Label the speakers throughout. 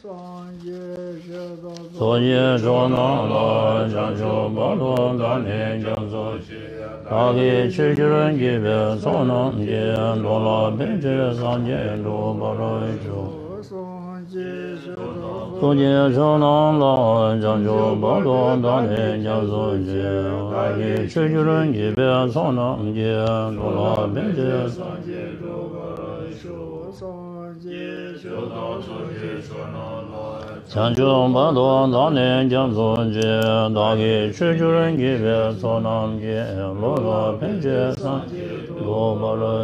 Speaker 1: Soye Jona La Janjo Balo Dane Janzo Dagi Children Give Sonam Yen Lola Benje Sanje Do Baro Soye Jona La Janjo Balo Dane Janzo Dagi Children Give Sonam Yen Lola Benje Sanje Do Baro Chanjo Bado Dane Janzo Dagi Children Give Sonam Yen Lola Benje Sanje Do Baro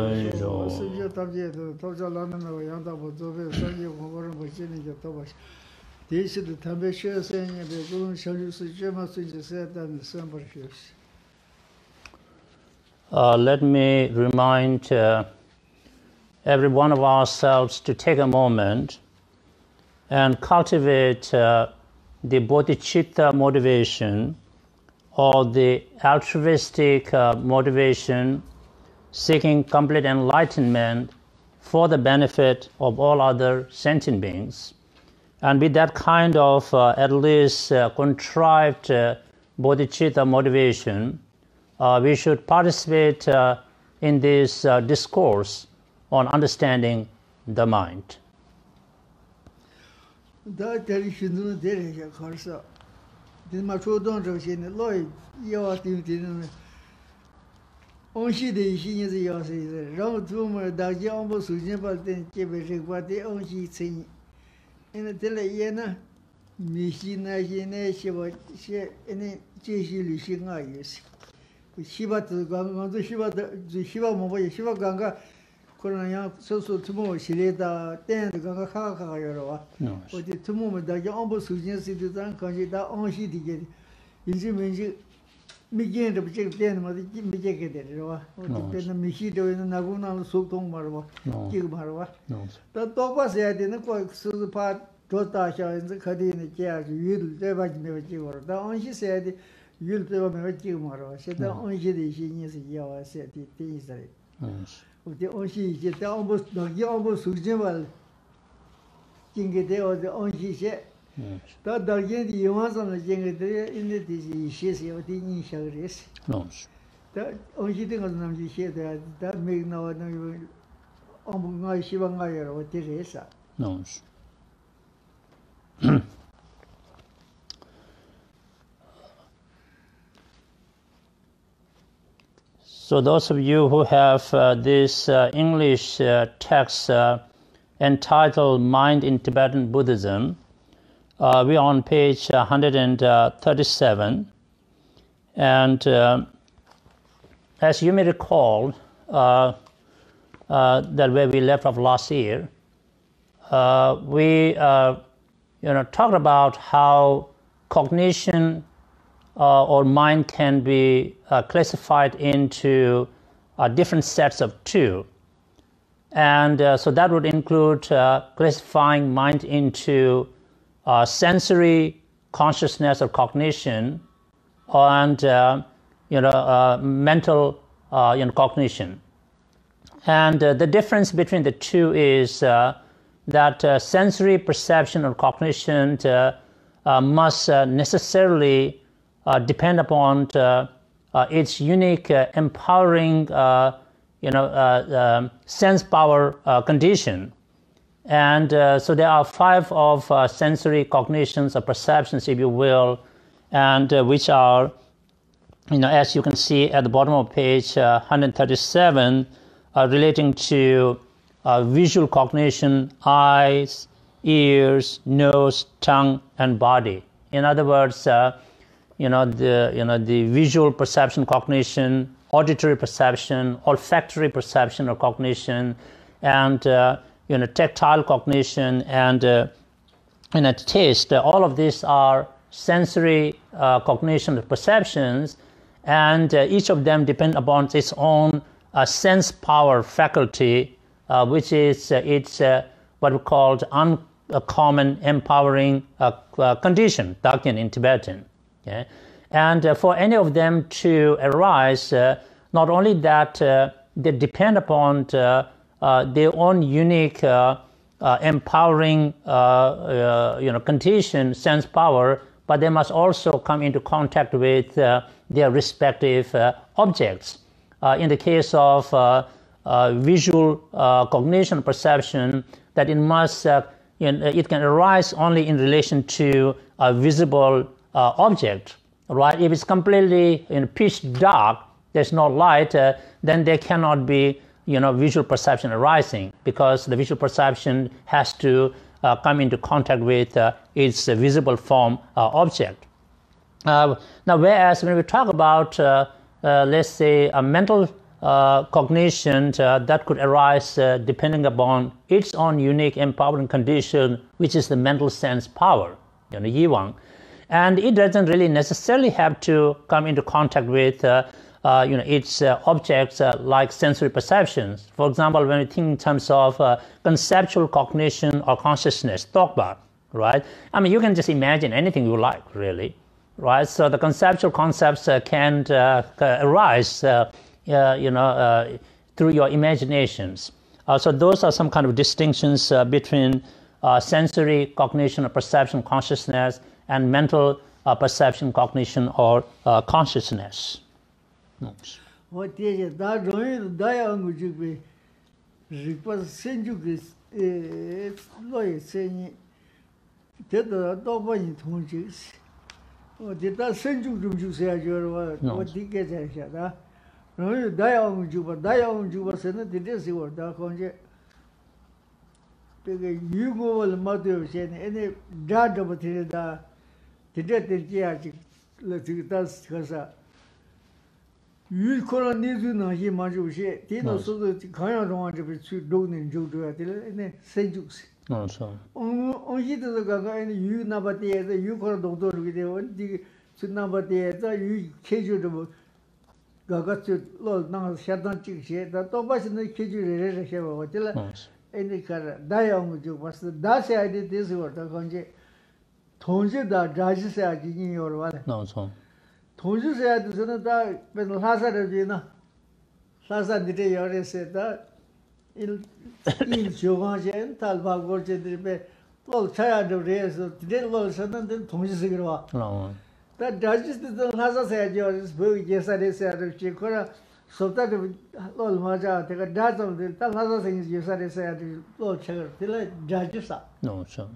Speaker 1: Let me remind every one of ourselves to take a moment and cultivate the bodhicitta motivation or the altruistic motivation seeking complete enlightenment for the benefit of all other sentient beings. And with that kind of at least contrived bodhicitta motivation, we should participate in this discourse on understanding the mind.
Speaker 2: 그러나 소소 투모 시레다 땡의 가가 카카가 여러와 어디 투모면 다게 엄보 수진스들단 거기다 온시디게 이제 뭔지 미게도 비게 되는 뭐지 미게게 되려와 어디 때는 미시도 있는 나구나 소통 말와 기그 말와 또 똑바서야 되는 거 수파 도다셔 이제 거기는 계약 유를 대바지 내지 거다 온시서야 돼 유를 대바면 기그 말와 세다 온시디 신이서 야와서 뒤뒤서리 the only is the almost Sujabal King the only said that Dhargye the ones on the Jingate in the disease of the initial race. That only thing on them she said that make no Shivangaya or Teresa.
Speaker 1: So those of you who have this English text entitled Mind in Tibetan Buddhism, we are on page 137. And as you may recall, that where we left off last year, we talked about how cognition or mind can be classified into different sets of two. And so that would include classifying mind into sensory consciousness or cognition and mental cognition. And the difference between the two is that sensory perception or cognition must necessarily depend upon its unique empowering sense power condition. And so there are 5 of sensory cognitions or perceptions, if you will, and which are, as you can see at the bottom of page 137, relating to visual cognition, eyes, ears, nose, tongue, and body. In other words, the visual perception cognition, auditory perception, olfactory perception or cognition, and tactile cognition and taste. All of these are sensory cognition perceptions, and each of them depend upon its own sense power faculty, which is what we call uncommon empowering condition, Dhargye in Tibetan. Okay? And for any of them to arise, not only that they depend upon their own unique empowering, condition, sense power, but they must also come into contact with their respective objects. In the case of visual cognition perception, that it must, it can arise only in relation to a visible object, right? If it's completely pitch dark, there's no light, then there cannot be visual perception arising, because the visual perception has to come into contact with its visible form object. Now, whereas when we talk about, let's say, a mental cognition that could arise depending upon its own unique empowering condition, which is the mental sense power, Yiwang, and it doesn't really necessarily have to come into contact with its objects like sensory perceptions. For example, when we think in terms of conceptual cognition or consciousness, Toppa, right? I mean, you can just imagine anything you like, really, right? So the conceptual concepts can arise, through your imaginations. So those are some kind of distinctions between sensory cognition or perception consciousness and mental perception cognition or consciousness.
Speaker 2: What is that? Dialogue, request send you lawyer saying that the Toppa Inquiry. Or did that send you to say what he gets at? No, dialogue, you was in the dizzy or dark on you. You go all the mother saying any dad of the dead let's do that. You couldn't need to know him much of shit. Tino so that you can't want to be too down and do it in a Senjux.
Speaker 1: No, so.
Speaker 2: Only the Gaga and you never did, you could doctor with the one to number there, you casual Gaga to Lord now shut down shit. That Toppa in the casual hotel. Any car dialogue was the Dash I did this word. Tonje that Dash said in your wallet.
Speaker 1: No, so.
Speaker 2: Thubten said that when Lhasa Lhasa did a said that in Jogan, Talba Gorge, all tired of race, did all sudden then Thubten.
Speaker 1: No.
Speaker 2: That judges the Lhasa said, yours, yes, I said, Chikora, so that all Maja take a dance of the Lhasa things, yes, I said, all chair, till I judges up.
Speaker 1: No, so.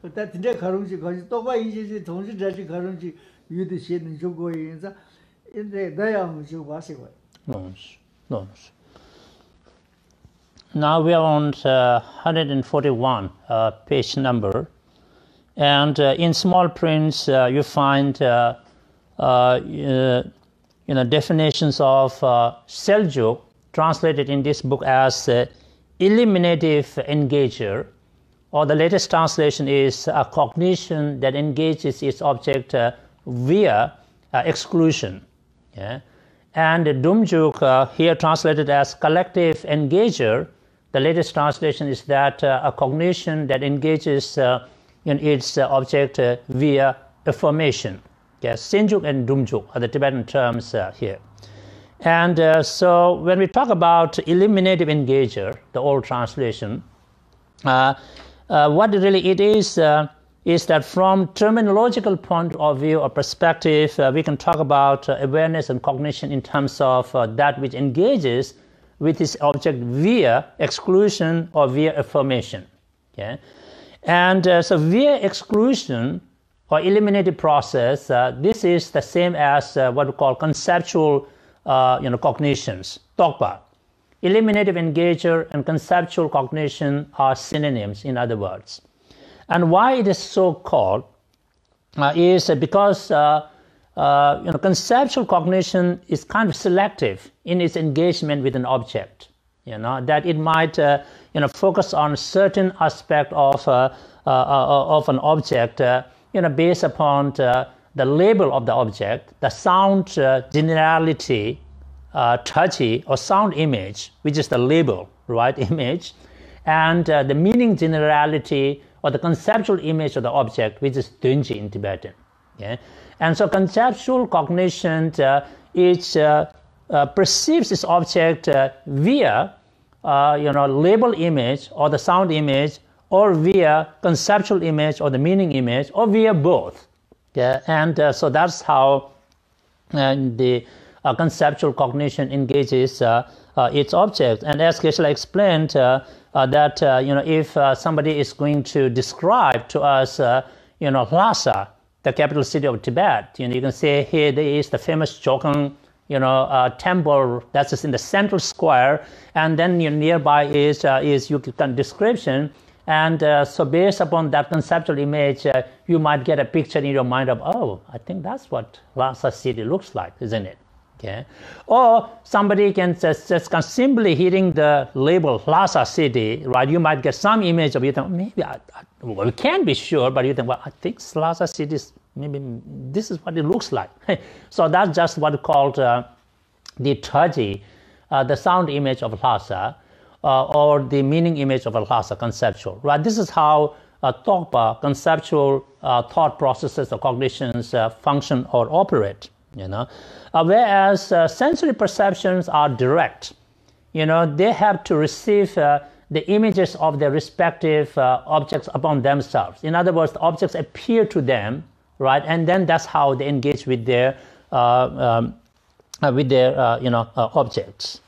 Speaker 2: But that today Karunji, because Toppa easy, Thubten judge Karunji. You the shit and you go in the dialogue you was away.
Speaker 1: No. Now we are on 141 page number, and in small prints you find definitions of Seljuk, translated in this book as eliminative engager, or the latest translation is a cognition that engages its object via exclusion. Yeah? And Dumjuk, here translated as collective engager, the latest translation is that a cognition that engages in its object via affirmation. Yes, Senjuk and Dumjuk are the Tibetan terms here. And so when we talk about eliminative engager, the old translation, what really it is that from terminological point of view or perspective, we can talk about awareness and cognition in terms of that which engages with its object via exclusion or via affirmation. Okay? And so via exclusion or eliminative process, this is the same as what we call conceptual cognitions, Toppa. Eliminative engager and conceptual cognition are synonyms, in other words. And why it is so called is because conceptual cognition is kind of selective in its engagement with an object. That it might focus on a certain aspect of an object, based upon the label of the object, the sound generality, touchy or sound image, which is the label, right, image, and the meaning generality or the conceptual image of the object, which is Dhargye in Tibetan. Yeah? And so conceptual cognition perceives its object via label image or the sound image or via conceptual image or the meaning image, or via both. Yeah? And so that's how the conceptual cognition engages its object. And as Geshe explained, that if somebody is going to describe to us, Lhasa, the capital city of Tibet, you can say here there is the famous Chokan, temple that's just in the central square, and then nearby is description, and so based upon that conceptual image, you might get a picture in your mind of, oh, I think that's what Lhasa city looks like, isn't it? Okay, or somebody can just simply hitting the label Lhasa city, right? You might get some image of, you think, maybe we can't be sure, but you think, well, I think Lhasa city is, maybe this is what it looks like. So that's just what called the Dhargye, the sound image of Lhasa, or the meaning image of Lhasa, conceptual, right? This is how Toppa, conceptual thought processes or cognitions function or operate. Whereas sensory perceptions are direct. They have to receive the images of their respective objects upon themselves. In other words, the objects appear to them, right? And then that's how they engage with their objects.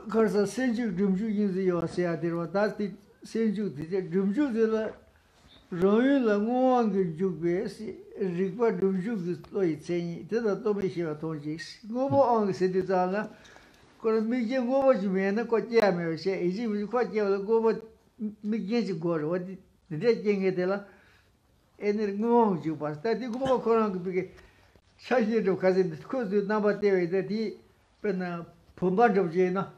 Speaker 2: Karsa senju rumju yinzi yo siya dirwa, das di senju dije rumju dila royu la nguwaan ge jugbe si rikpa rumju ge loyi tsenyi, dida tobe shiwa tongji. Ngobo ang se di zala, kora mikje ngobo jume na kwa jia mewa siya, iji mi kwa jia wala ngobo mikje ji goro, wadi dide jenge dila, ene nguwaan jugba. Da di ngobo korang bige shashi do kazi, kuzi namba tewe da di pena Pumba Dorjee na.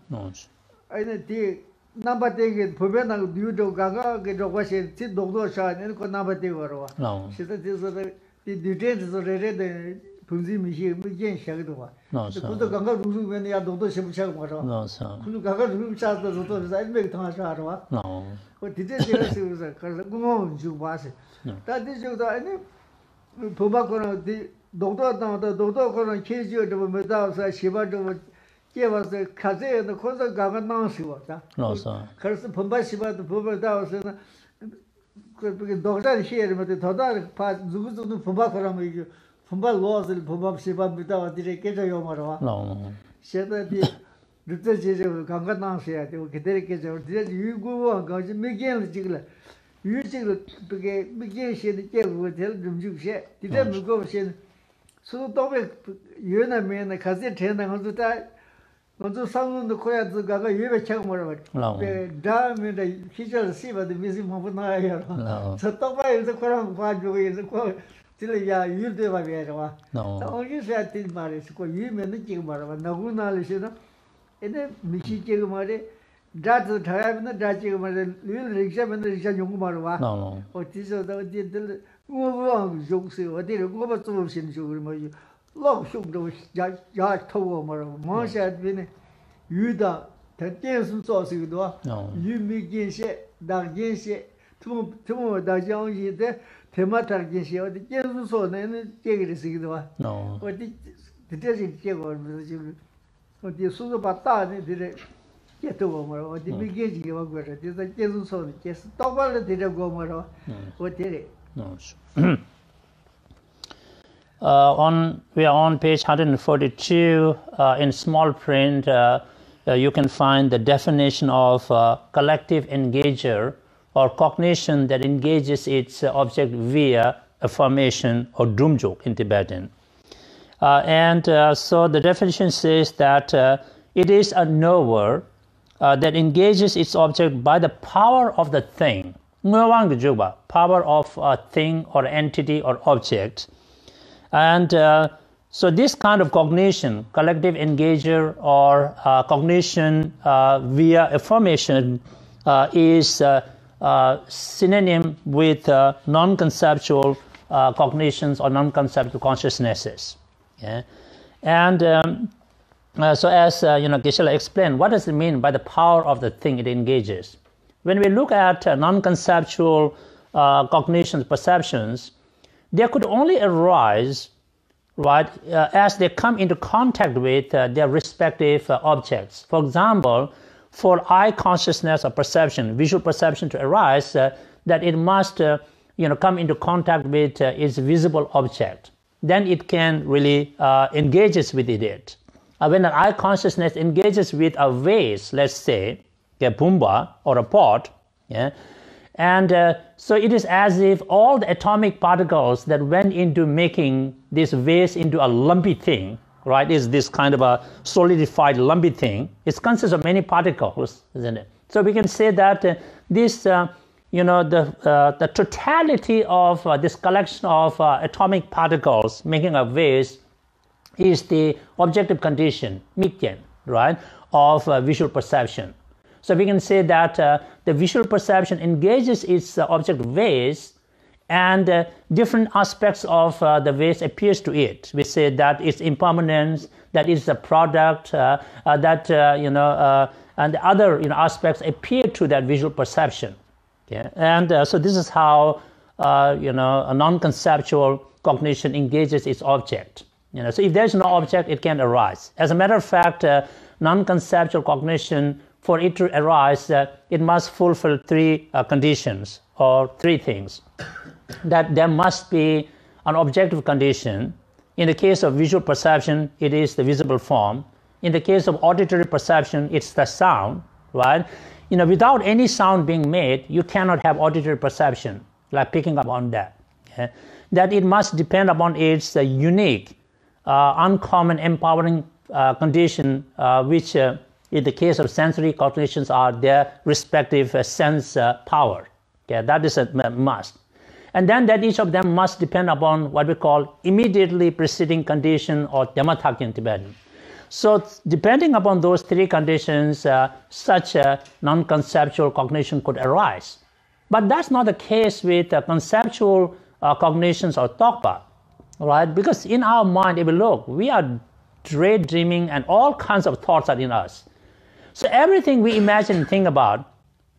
Speaker 2: Aine di namba tenge pumba na dudo ganga ge dogwa she ti dogdo sha ne ko namba te warwa. Shita ti so di duden so re de punzi mi shi mi gen sha do wa. Ko to ganga rusu men ya dogdo she bu sha ma ro. Ku ganga rusu sha do so to sa me ta sha ro wa. Ko di de se se sa ka ko mo ju ba se. Ta di ju da aine pumba ko na di dogdo na dogdo ko na ke ju do me da sa shiba do was the Kaze and the Kosa Gavan Siwata. No, sir. Curse Pumba Shiba, the Pumba Dawes, and Doctor here, but the Toda part Zuzu Pumba Pumba laws and Pumba Shiba without the Keta Yomara. No. Sheta the Ganga Nansia, they will get dedicated. You go on, go to Miguel Jigler. You begin she would tell them you share. Did them go shed. So topic Yuna man, the Kazi 10 and 100 times. 먼저 상문도 거야 가가 예배 처음 말아. 다음에 기절 씨바도 미신 한번 나야. 저 떡바에서 그런 봐주고 있어. 진짜 유대 봐야 와. 어디 세트 말이서 그 유면은 지금 말아. 나구나리시나. 근데 미시 지금 말에 다도 다야면 다 지금 말에 릴 릭샤면 릭샤 용고 말아 와. 어디서도 어디들 뭐 용세 어디를 뭐가 좀 신주고 뭐 럭쇼도 야 토고 말아. 뭐셔 비네 유다 대대수 조스기도 유미긴시 다긴시 투모 다장이데 테마타긴시 어디 계수소는 제기르시기도 와. 어디 대대지 제거 지금 어디 수도 봤다네 되게 계토고 말아. 어디 미게지가 와 그래. 대대 계수소는 계수 똑바로 되려고 말아. 어디래.
Speaker 1: We are on page 142 in small print. You can find the definition of collective engager or cognition that engages its object via affirmation or drumjuk in Tibetan. So the definition says that it is a knower that engages its object by the power of the thing. Power of a thing or entity or object. And so this kind of cognition, collective engager or cognition via affirmation is synonym with non-conceptual cognitions or non-conceptual consciousnesses. Yeah? And so as Geshe explained, what does it mean by the power of the thing it engages? When we look at non-conceptual cognitions, perceptions, they could only arise, right, as they come into contact with their respective objects. For example, for eye consciousness or perception, visual perception to arise, that it must come into contact with its visible object. Then it can really engages with it. When an eye consciousness engages with a vase, let's say, a pumbaa or a pot, yeah, and so it is as if all the atomic particles that went into making this vase into a lumpy thing, right, is this kind of a solidified lumpy thing. It consists of many particles, isn't it? So we can say that this, the totality of this collection of atomic particles making a vase is the objective condition, mikyen, right, of visual perception. So we can say that the visual perception engages its object vase, and different aspects of the vase appears to it. We say that its impermanence, that it's a product, and the other aspects appear to that visual perception. Okay? And so this is how a non-conceptual cognition engages its object. So if there's no object, it can arise. As a matter of fact, non-conceptual cognition, for it to arise, it must fulfill three conditions, or three things. That there must be an objective condition. In the case of visual perception, it is the visible form. In the case of auditory perception, it's the sound, right? Without any sound being made, you cannot have auditory perception, like picking up on that. Okay? That it must depend upon its unique, uncommon, empowering condition, which in the case of sensory cognitions are their respective sense power. Okay? That is a must. And then that each of them must depend upon what we call immediately preceding condition, or dhammatak in Tibetan. So depending upon those three conditions, such a non-conceptual cognition could arise. But that's not the case with conceptual cognitions or Toppa, right? Because in our mind, if we look, we are daydreaming and all kinds of thoughts are in us. So everything we imagine and think about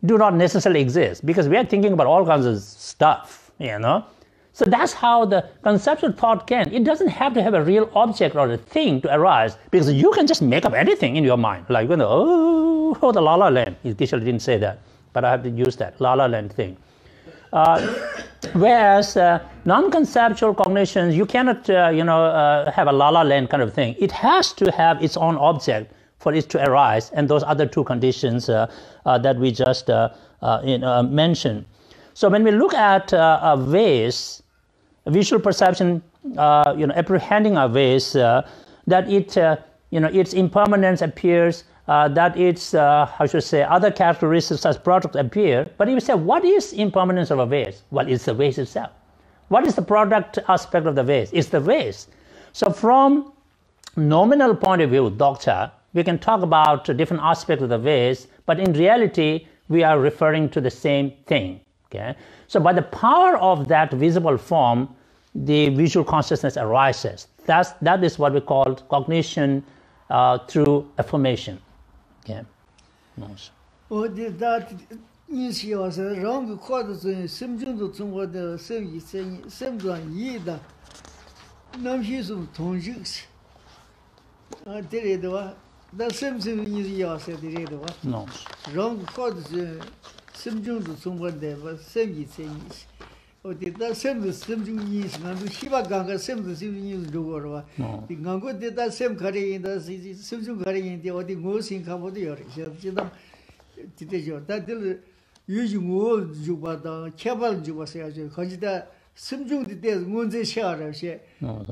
Speaker 1: do not necessarily exist, because we are thinking about all kinds of stuff. So that's how the conceptual thought can. It doesn't have to have a real object or a thing to arise, because you can just make up anything in your mind. Like, the La La Land. Geshe didn't say that, but I have to use that, La La Land thing. Whereas non-conceptual cognitions, you cannot, have a La La Land kind of thing. It has to have its own object for it to arise, and those other two conditions that we just mentioned. So when we look at a vase, visual perception, apprehending a vase, that it, its impermanence appears, that its, other characteristics as products appear. But if you say, what is impermanence of a vase? Well, it's the vase itself. What is the product aspect of the vase? It's the vase. So from nominal point of view, Dokcha, we can talk about different aspects of the vase, but in reality, we are referring to the same thing. Okay? So by the power of that visible form, the visual consciousness arises. That is what we call cognition through affirmation. Okay? Nice.
Speaker 2: Simjung to somewhat there was 70 things. Or did that same the Simjung years, and Shiva Ganga, same the Simjung do or the Gango did that same carrying in the Simjung carrying in the or the most in Cambodia. That till using old Jubata, Chabal Jubasa, consider Simjung the death, Munze Shara,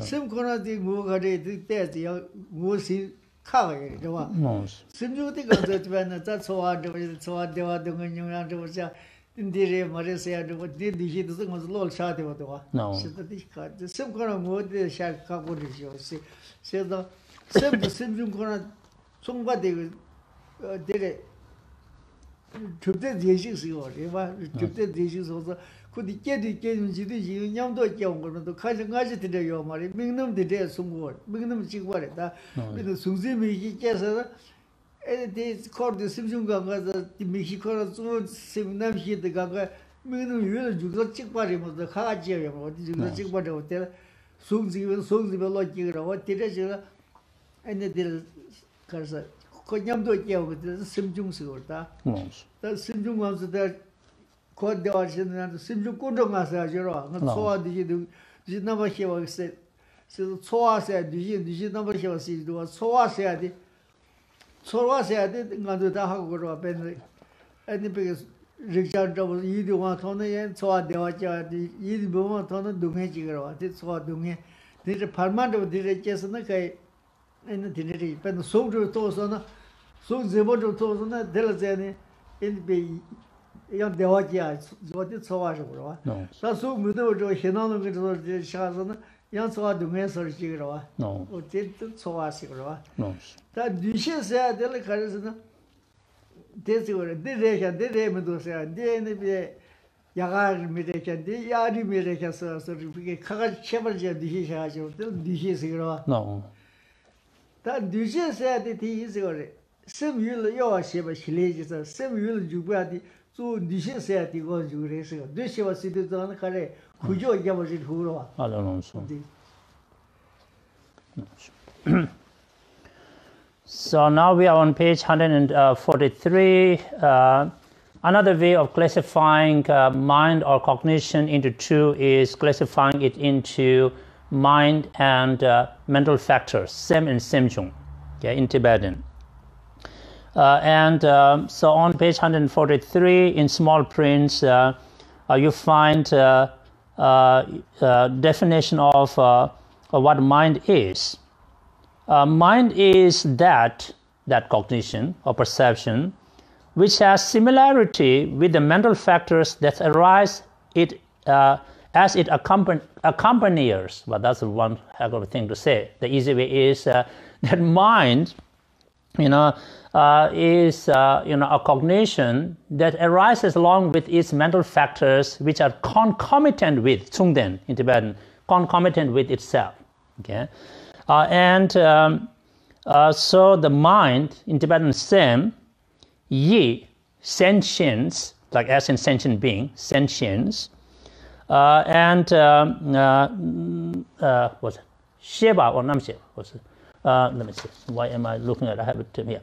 Speaker 2: some corner the Mugare, the death, the most in. Simju the concept when that's so hard, so hard they were doing you and in the Maresia, did the heat was low shot of the one. No, the same kind of wood the shark couple is yours. Say the same Simjum corner, somebody did it. Took the dishes or took the dishes also. Could get it came to the young dog younger to catch an agitated your money, bring them the day some word, bring them chick what that with the Suzimi he gets it is called the Simjung Ganga, the Mexico, Sim hit the Ganga, Minu Yul Jugo Chickbody was the Haji, what is the Chickbody Hotel, soon the logic, what did I and the Karsa. Konyamdo with the Simjung Surta. The Simjung was the Court de Ocean and the Simjung Kundongas as you are. Not so did you do. Did never hear said. So I said, did you never hear see do so I said. So I said, I didn't go to the Hago and the biggest Richard was either one on the end, so I watch either woman on the Dumajigro. That's what Dumé did a permanent did a chess on the Kay and the Tinity. But the soldier toes on so the water toes on the Delazani in the young Dewaja, what it's so much. No, so we do Hinon with the Shazana, young so the mess or Chigro. No, or did so as Sigro. No, that Geshe said, Delicarism. This were did they say, they Yagar Miraka, the Yadi Miraka, so we can't shepherd the Geshe. No. That Geshe said that he is some your shepherd, she lays some will Jubati, so Geshe said he was Juresa. This was seated on the carre, who you gave it Huro. I don't know. So now we are on page 143. Another way of classifying mind or cognition into two is classifying it into mind and mental factors, Sem and Semjung, okay, in Tibetan. So on page 143 in small prints, you find definition of what mind is. Mind is that cognition or perception which has similarity with the mental factors that arise as it accompanies. But that's one heck of a thing to say. The easy way is that mind, is a cognition that arises along with its mental factors which are concomitant with Tsungden in Tibetan, concomitant with itself. Okay. So the mind in Tibetan Sem, Yi, sentience, like as in sentient being, sentience, what's it? Sheba or Namshe. What's it? Let me see. Why am I looking at it? I have it here.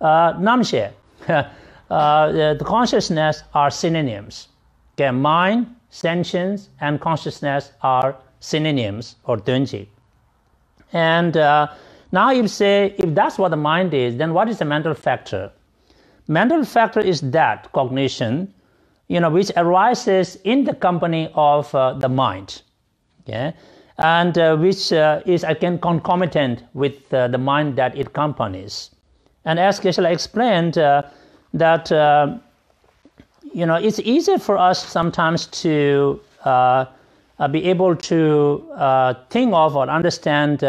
Speaker 2: Namshe. The consciousness are synonyms. Okay, mind, sentience, and consciousness are synonyms or Dorjee. And now you say, if that's what the mind is, then what is the mental factor? Mental factor is that cognition, which arises in the company of the mind, okay? And which is again concomitant with the mind that it accompanies. And as Geshe explained, that it's easier for us sometimes to be able to think of or understand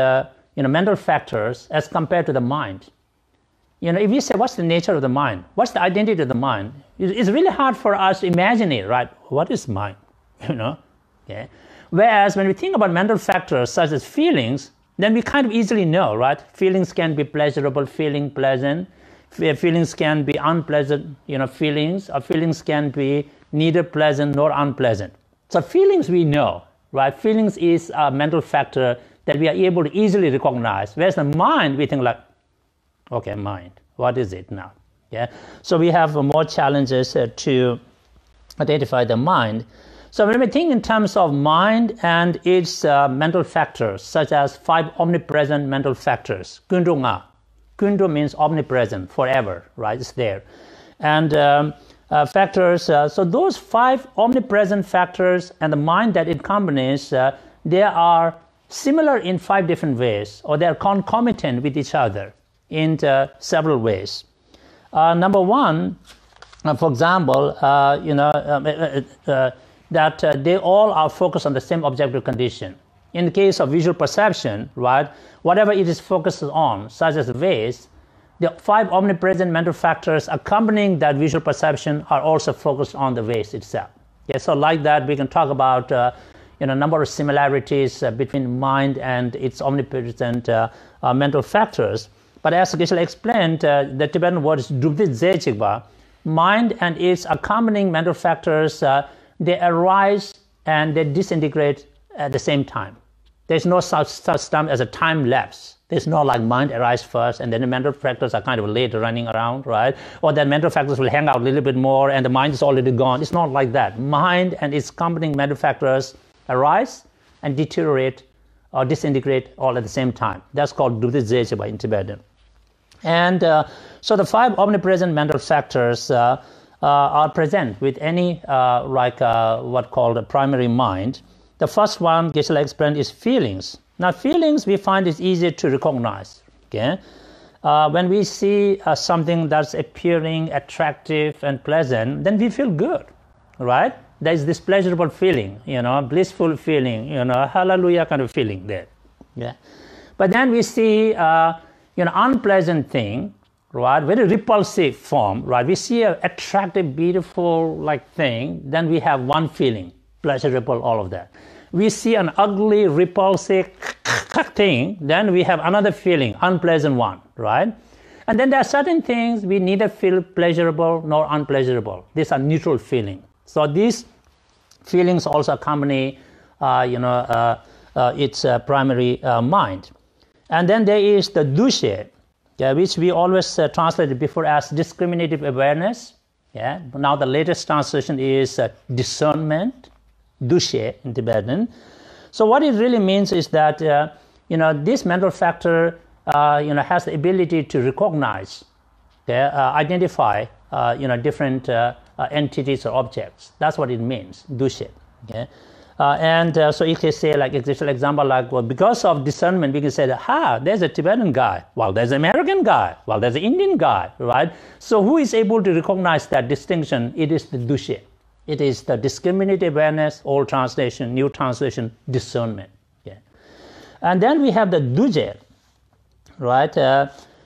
Speaker 2: mental factors as compared to the mind. If you say, what's the nature of the mind? What's the identity of the mind? It's really hard for us to imagine it, right? What is mind? Okay. Whereas when we think about mental factors such as feelings, then we kind of easily know, right? Feelings can be pleasurable, feeling pleasant. Feelings can be unpleasant, feelings, or feelings can be neither pleasant nor unpleasant. So feelings we know, right? Feelings is a mental factor that we are able to easily recognize. Whereas the mind, we think like, okay, mind, what is it now? Yeah. So we have more challenges to identify the mind. So when we think in terms of mind and its mental factors, such as 5 omnipresent mental factors, Kundunga. Kundu means omnipresent, forever, right? It's there. And factors, so those 5 omnipresent factors and the mind that it accompanies, they are similar in 5 different ways, or they are concomitant with each other in several ways. Number one, for example, that they all are focused on the same objective condition. In the case of visual perception, right, whatever it is focused on, such as vase, the 5 omnipresent mental factors accompanying that visual perception are also focused on the vase itself. Yeah, so like that, we can talk about a number of similarities between mind and its omnipresent mental factors. But as Geshe explained, the Tibetan word is Dubdit Zechigba, mind and its accompanying mental factors,
Speaker 1: they arise and they disintegrate at the same time. There's no such time as a time lapse. There's no like mind arise first and then the mental factors are kind of late running around, right? Or then mental factors will hang out a little bit more and the mind is already gone. It's not like that. Mind and its accompanying mental factors arise and deteriorate or disintegrate all at the same time. That's called Geshe in Tibetan. And so the 5 omnipresent mental factors are present with any what called a primary mind. The first one, Geshe explained, is feelings. Now, feelings we find is easier to recognize. Okay, when we see something that's appearing attractive and pleasant, then we feel good, right? There is this pleasurable feeling, blissful feeling, hallelujah kind of feeling there. Yeah, but then we see, unpleasant thing, right? Very repulsive form, right? We see an attractive, beautiful like thing, then we have one feeling, pleasurable, all of that. We see an ugly, repulsive thing, then we have another feeling, unpleasant one, right? And then there are certain things we neither feel pleasurable nor unpleasurable. These are neutral feelings. So these feelings also accompany, its primary mind. And then there is the Dorjee, which we always translated before as discriminative awareness. Yeah. Now the latest translation is discernment, Dorjee in Tibetan. So what it really means is that this mental factor has the ability to recognize, identify different entities or objects. That's what it means, Dorjee. Okay? So you can say, like example, like, well, because of discernment, we can say that, there's a Tibetan guy, well, there's an American guy, well, there's an Indian guy, right? So who is able to recognize that distinction? It is the Dorjee. It is the discriminative awareness, old translation, new translation, discernment. Okay? And then we have the Dorjee, right?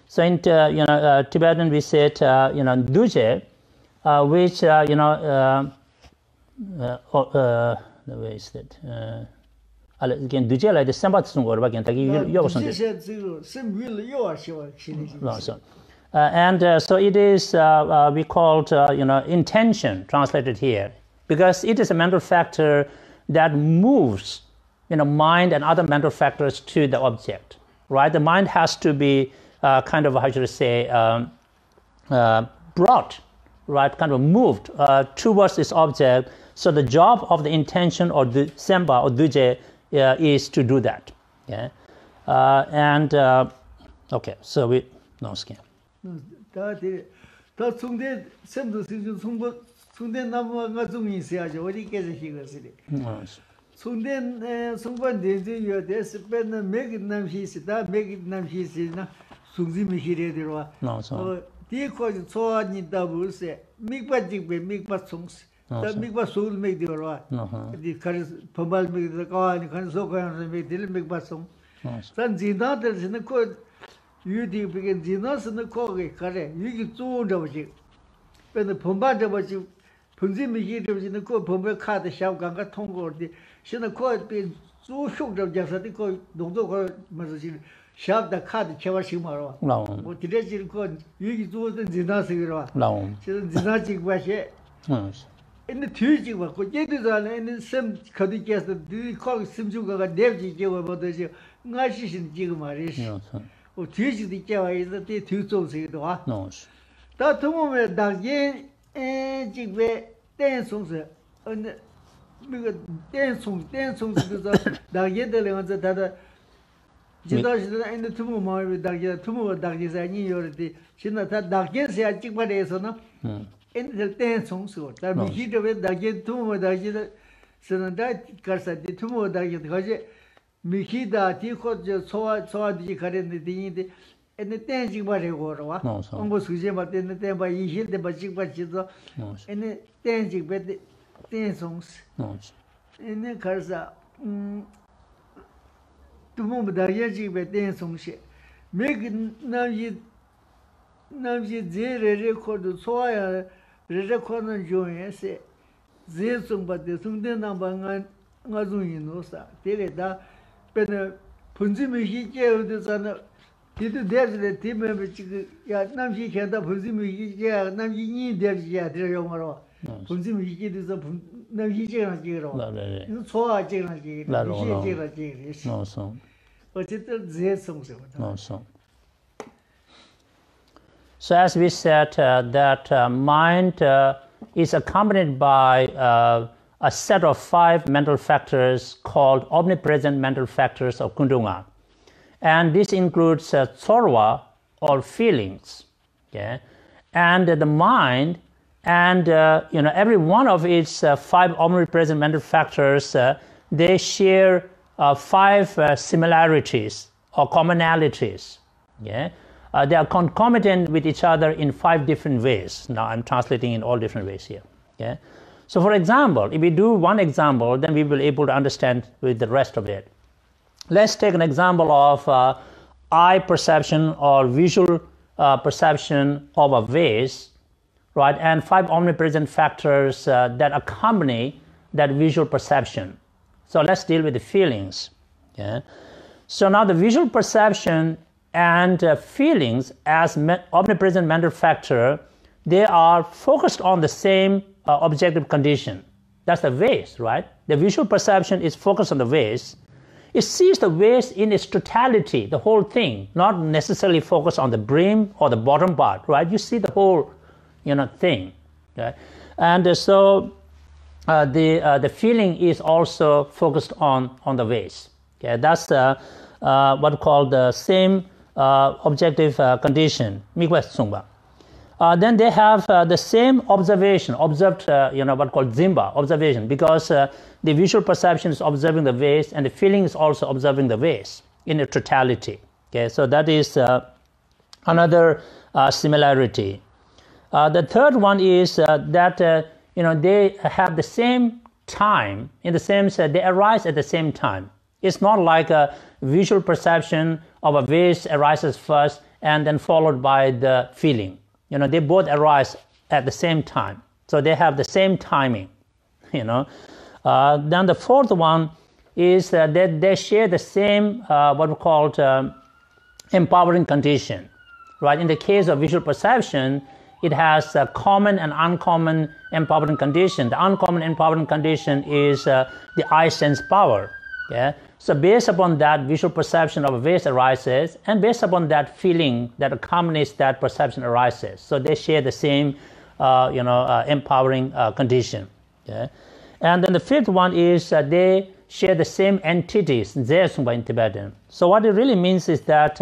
Speaker 1: So in Tibetan we said Dorjee, which where is that? Again, Dorjee like the Sambat Sung or again, so it is we called intention translated here, because it is a mental factor that moves mind and other mental factors to the object, right? The mind has to be kind of, how should I say, brought, right, kind of moved towards this object. So the job of the intention or the Semba or Dorjee is to do that. Okay, okay, so we no scan.
Speaker 2: You begin dinners in the coffee, correct? You get 2 dollars. When the Pomba was you, Punzimi in the court, Pomba cut the shop, Ganga Tongo, the Shina court being so shocked of just at the court, don't go, Mazin, shop the cut the Chavashimaro. No, what did you call you do the dinners? No, Dinastic was it. In the Tuesday, what could you do and the same Kadicas that the call Simjuga, Devji gave about the Nashi in Jigmarish. O Tuesday the Java is the 2 souls. No. That moment, Dhargye and Jigwe dance and dance songs, Dhargye the Leons that Jidash and the Tumu with Dhargye, Tumu Dhargye, I knew already. She not that Dhargye say Jigwa, and the dance songs. That we hit away Dhargye, Tumu Dhargye, so that Karsa, the Tumu Dhargye. Mikida, Tiko, so the Karen, and the dancing body water, almost but then the time by you the Bajik Bachizo, and the dancing bed dance songs. And then Karsa, to move the Yaji with dance songs. Make Namji Zere record, so I record and join, say, Zesum, but the Sunday number Ngazun, Tele. But Punzimi gave the son, did the devil the team member, Namji can't have Punzimi, Namji, Devia, Punzimi is a 那一这样几个了，你错啊这样几个，你写这样几个是。
Speaker 1: No, so.
Speaker 2: 我觉得这些东西。
Speaker 1: No, so. So as we said, that mind is accompanied by a set of 5 mental factors called omnipresent mental factors of Kundunga. And this includes Tsorwa, or feelings. Okay? And the mind, and every one of its 5 omnipresent mental factors, they share 5 similarities or commonalities. Okay? They are concomitant with each other in 5 different ways. Now I'm translating in all different ways here. Okay? So for example, if we do one example, then we will be able to understand with the rest of it. Let's take an example of eye perception or visual perception of a vase, right? And 5 omnipresent factors that accompany that visual perception. So let's deal with the feelings. Okay? So now the visual perception and feelings as omnipresent mental factor, they are focused on the same objective condition. That's the vase, right? The visual perception is focused on the vase. It sees the vase in its totality, the whole thing, not necessarily focused on the brim or the bottom part, right? You see the whole, thing. Okay? And so the feeling is also focused on the vase. Okay? That's what we call the same objective condition. Then they have the same observation, observed, what called Zimba, observation, because the visual perception is observing the vase and the feeling is also observing the vase in its totality. Okay, so that is another similarity. The third one is that, they have the same time, in the sense that they arise at the same time. It's not like a visual perception of a vase arises first and then followed by the feeling. They both arise at the same time. So they have the same timing, Then the fourth one is that they share the same, what we call empowering condition, right? In the case of visual perception, it has a common and uncommon empowering condition. The uncommon empowering condition is the eye sense power. Okay? So based upon that, visual perception of a vase arises, and based upon that, feeling that accompanies that perception arises. So they share the same, empowering condition. Okay? And then the fifth one is they share the same entities, in Tibetan. So what it really means is that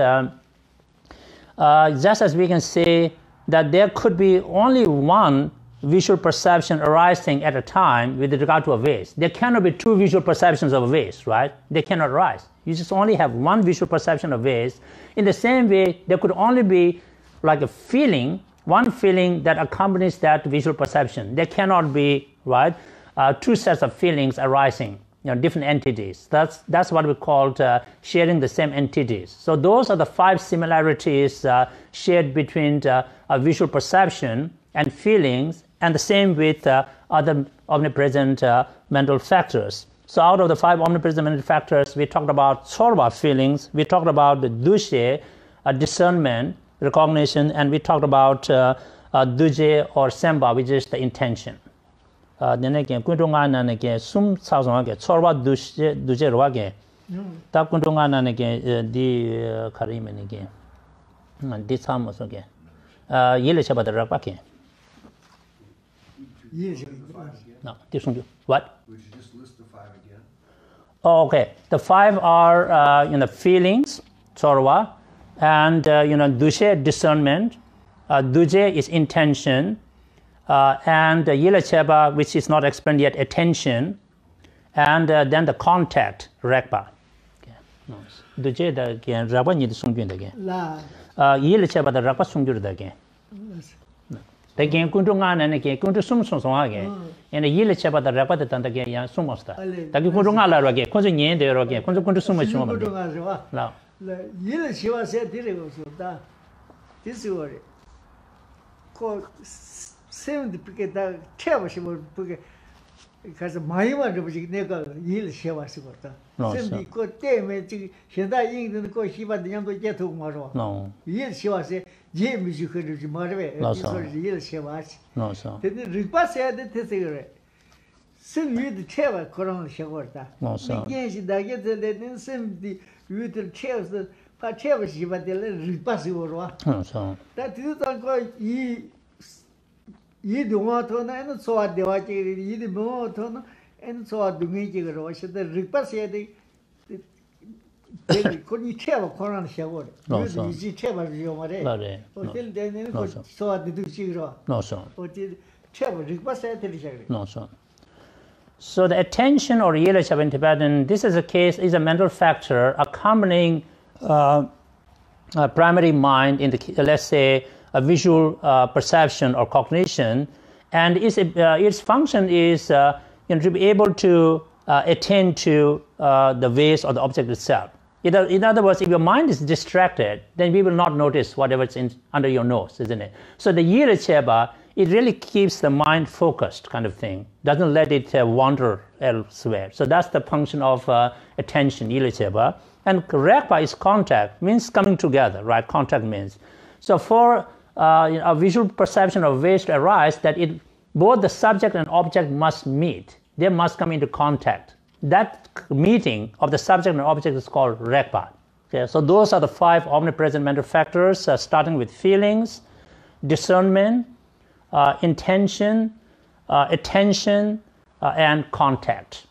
Speaker 1: just as we can say that there could be only one visual perception arising at a time with regard to a vase. There cannot be 2 visual perceptions of a vase, right? They cannot arise. You just only have one visual perception of a vase. In the same way, there could only be like a feeling, one feeling that accompanies that visual perception. There cannot be, right, 2 sets of feelings arising, different entities. That's what we call sharing the same entities. So those are the 5 similarities shared between a visual perception and feelings, and the same with other omnipresent mental factors. So out of the 5 omnipresent mental factors, we talked about Tsorwa, feelings, we talked about the Dushe, discernment, recognition, and we talked about Duje or Semba, which is the intention. Then again, Kundunga again, Sum Sazonga, Tsorwa Duje Roage, Tak Kundunga again, the Kariman again, and this Hamos again. Yele Shabbat Rapake. No, what?
Speaker 3: Would you just list the 5 again?
Speaker 1: Oh, okay. The 5 are feelings, Tsorwa, and Dushe, discernment. Duje is intention, and Yilacheba, which is not explained yet, attention, and then the contact, Rekpa. Duje the again, Rabba need Sungjun again. Yilacheba the Rabba Sungjur again. Again, Kundungan and again, Kundu Sum again, and a Yilacheba the Rabba the Tantagan Sumosta. Taki Kundungala again, Kundu there again, Kundu Sumus. No.
Speaker 2: Yilacheba said, this is what 70 because terrible because my one was never yield Shevas. 70 could tell me, she died in the course, she was the younger get to Maro.
Speaker 1: No.
Speaker 2: Yield Shevas, James, you could do Marve, yield Shevas.
Speaker 1: No, so.
Speaker 2: Then the repass said the theory. sim with Cheva Koran Shawarta.
Speaker 1: No, sir.
Speaker 2: Begins the get the sim the with chairs the Pacheva Shiva de Ripasiva.
Speaker 1: No, sir.
Speaker 2: That is ye do want to and so at the watch, ye the motor and so at the meeting the Ripasi. Couldn't tell a Koran shower.
Speaker 1: No,
Speaker 2: You
Speaker 1: sir.
Speaker 2: see Cheva Yomare.
Speaker 1: Lade.
Speaker 2: Until then,
Speaker 1: No, sir.
Speaker 2: so at the Duchiro.
Speaker 1: No, sir.
Speaker 2: Or did Cheva Ripasi?
Speaker 1: No, sir. So the attention or yelachab in Tibetan, this is a mental factor accompanying primary mind in the, let's say, a visual perception or cognition, and its function is to be able to attend to the vase or the object itself. In other words, if your mind is distracted, then we will not notice whatever's under your nose, isn't it? So the yelachaba, it really keeps the mind focused, kind of thing. Doesn't let it wander elsewhere. So that's the function of attention, yelachaba. And rekpa is contact, means coming together, right? Contact means. So for a visual perception of ways to arise, that both the subject and object must meet. They must come into contact. That meeting of the subject and object is called rekpa. Okay? So those are the 5 omnipresent mental factors, starting with feelings, discernment, intention, attention, and contact.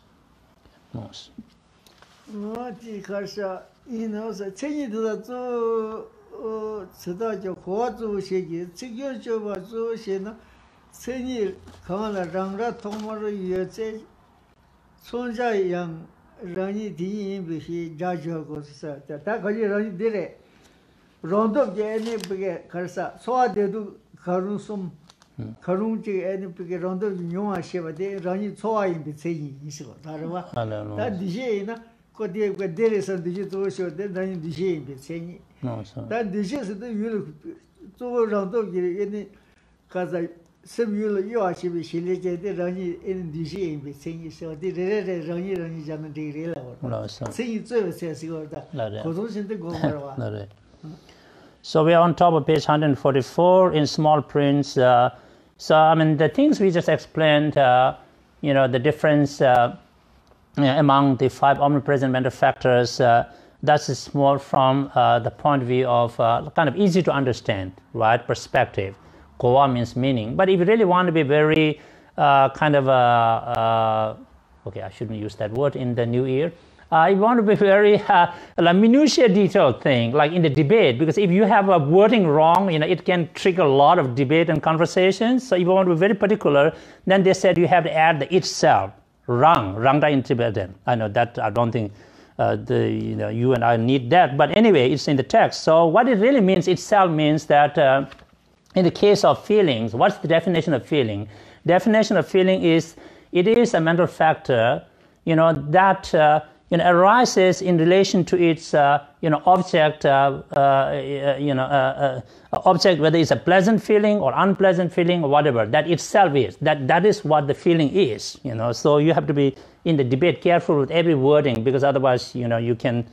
Speaker 1: Yes.
Speaker 2: Karunchi and Picarondo, Yuma Shiva, Rani Toa in the Tsayi, that Dijay, Kodia, there is a digital show, then Rani Dijay in the Tsayi. That Dijay is the you to Rondo, any Kaza, some you are Shiva, she let Rani in Dijay in the Tsayi, so the Rani Rani Jaman de Rela. Saying services you are that.
Speaker 1: So we are on top of page 144 in small prints. So I mean the things we just explained, the difference among the 5 omnipresent mental factors. That's more from the point of view of kind of easy to understand, right? Perspective. Goa means meaning. But if you really want to be very okay, I shouldn't use that word in the new year. I want to be very minutiae detailed thing, like in the debate, because if you have a wording wrong, it can trigger a lot of debate and conversations. So if you want to be very particular, then they said you have to add the itself, rangda in Tibetan. I know that I don't think you and I need that, but anyway, it's in the text. So what it really means, itself means that in the case of feelings, what's the definition of feeling? Definition of feeling is it is a mental factor, that arises in relation to its object, object, whether it's a pleasant feeling or unpleasant feeling or whatever, that itself is. That is what the feeling is. So you have to be in the debate careful with every wording, because otherwise you can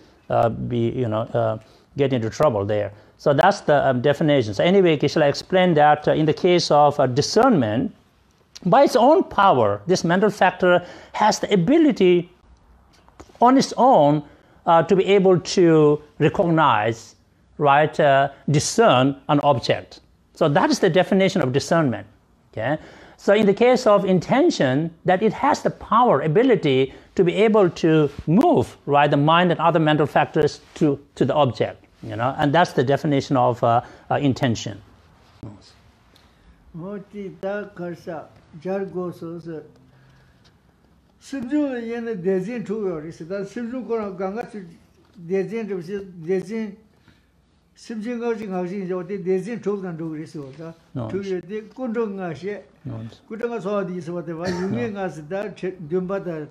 Speaker 1: get into trouble there. So that's the definition. So anyway, Geshe explained that in the case of discernment, by its own power, this mental factor has the ability on its own to be able to recognize, right, discern an object. So that is the definition of discernment. Okay. So in the case of intention, that it has the power, ability to be able to move, right, the mind and other mental factors to the object. And that's the definition of intention.
Speaker 2: Simju yen dezin tuyo is that Simju Ganga dezin dezin Simjing housing dezin token to resource. To the Kundunga she Kundunga saw this whatever you mean as that Dumba the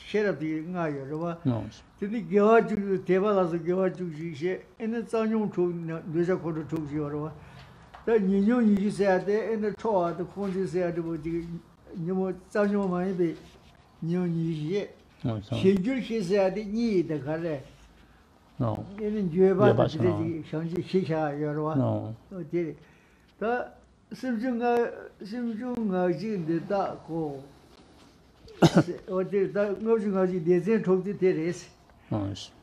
Speaker 2: sheriff Naya. To the Gawaju table as a Gawaju she and the Sanyon to Lusa Koto took your. Then you said in the tour, the country said you Sanyo maybe. No, she said, need the correct.
Speaker 1: No.
Speaker 2: In Juba, Shisha, no, did it. The Simjunga Jin did that go. 어디 다 노중하지 대전 톡지 되레스.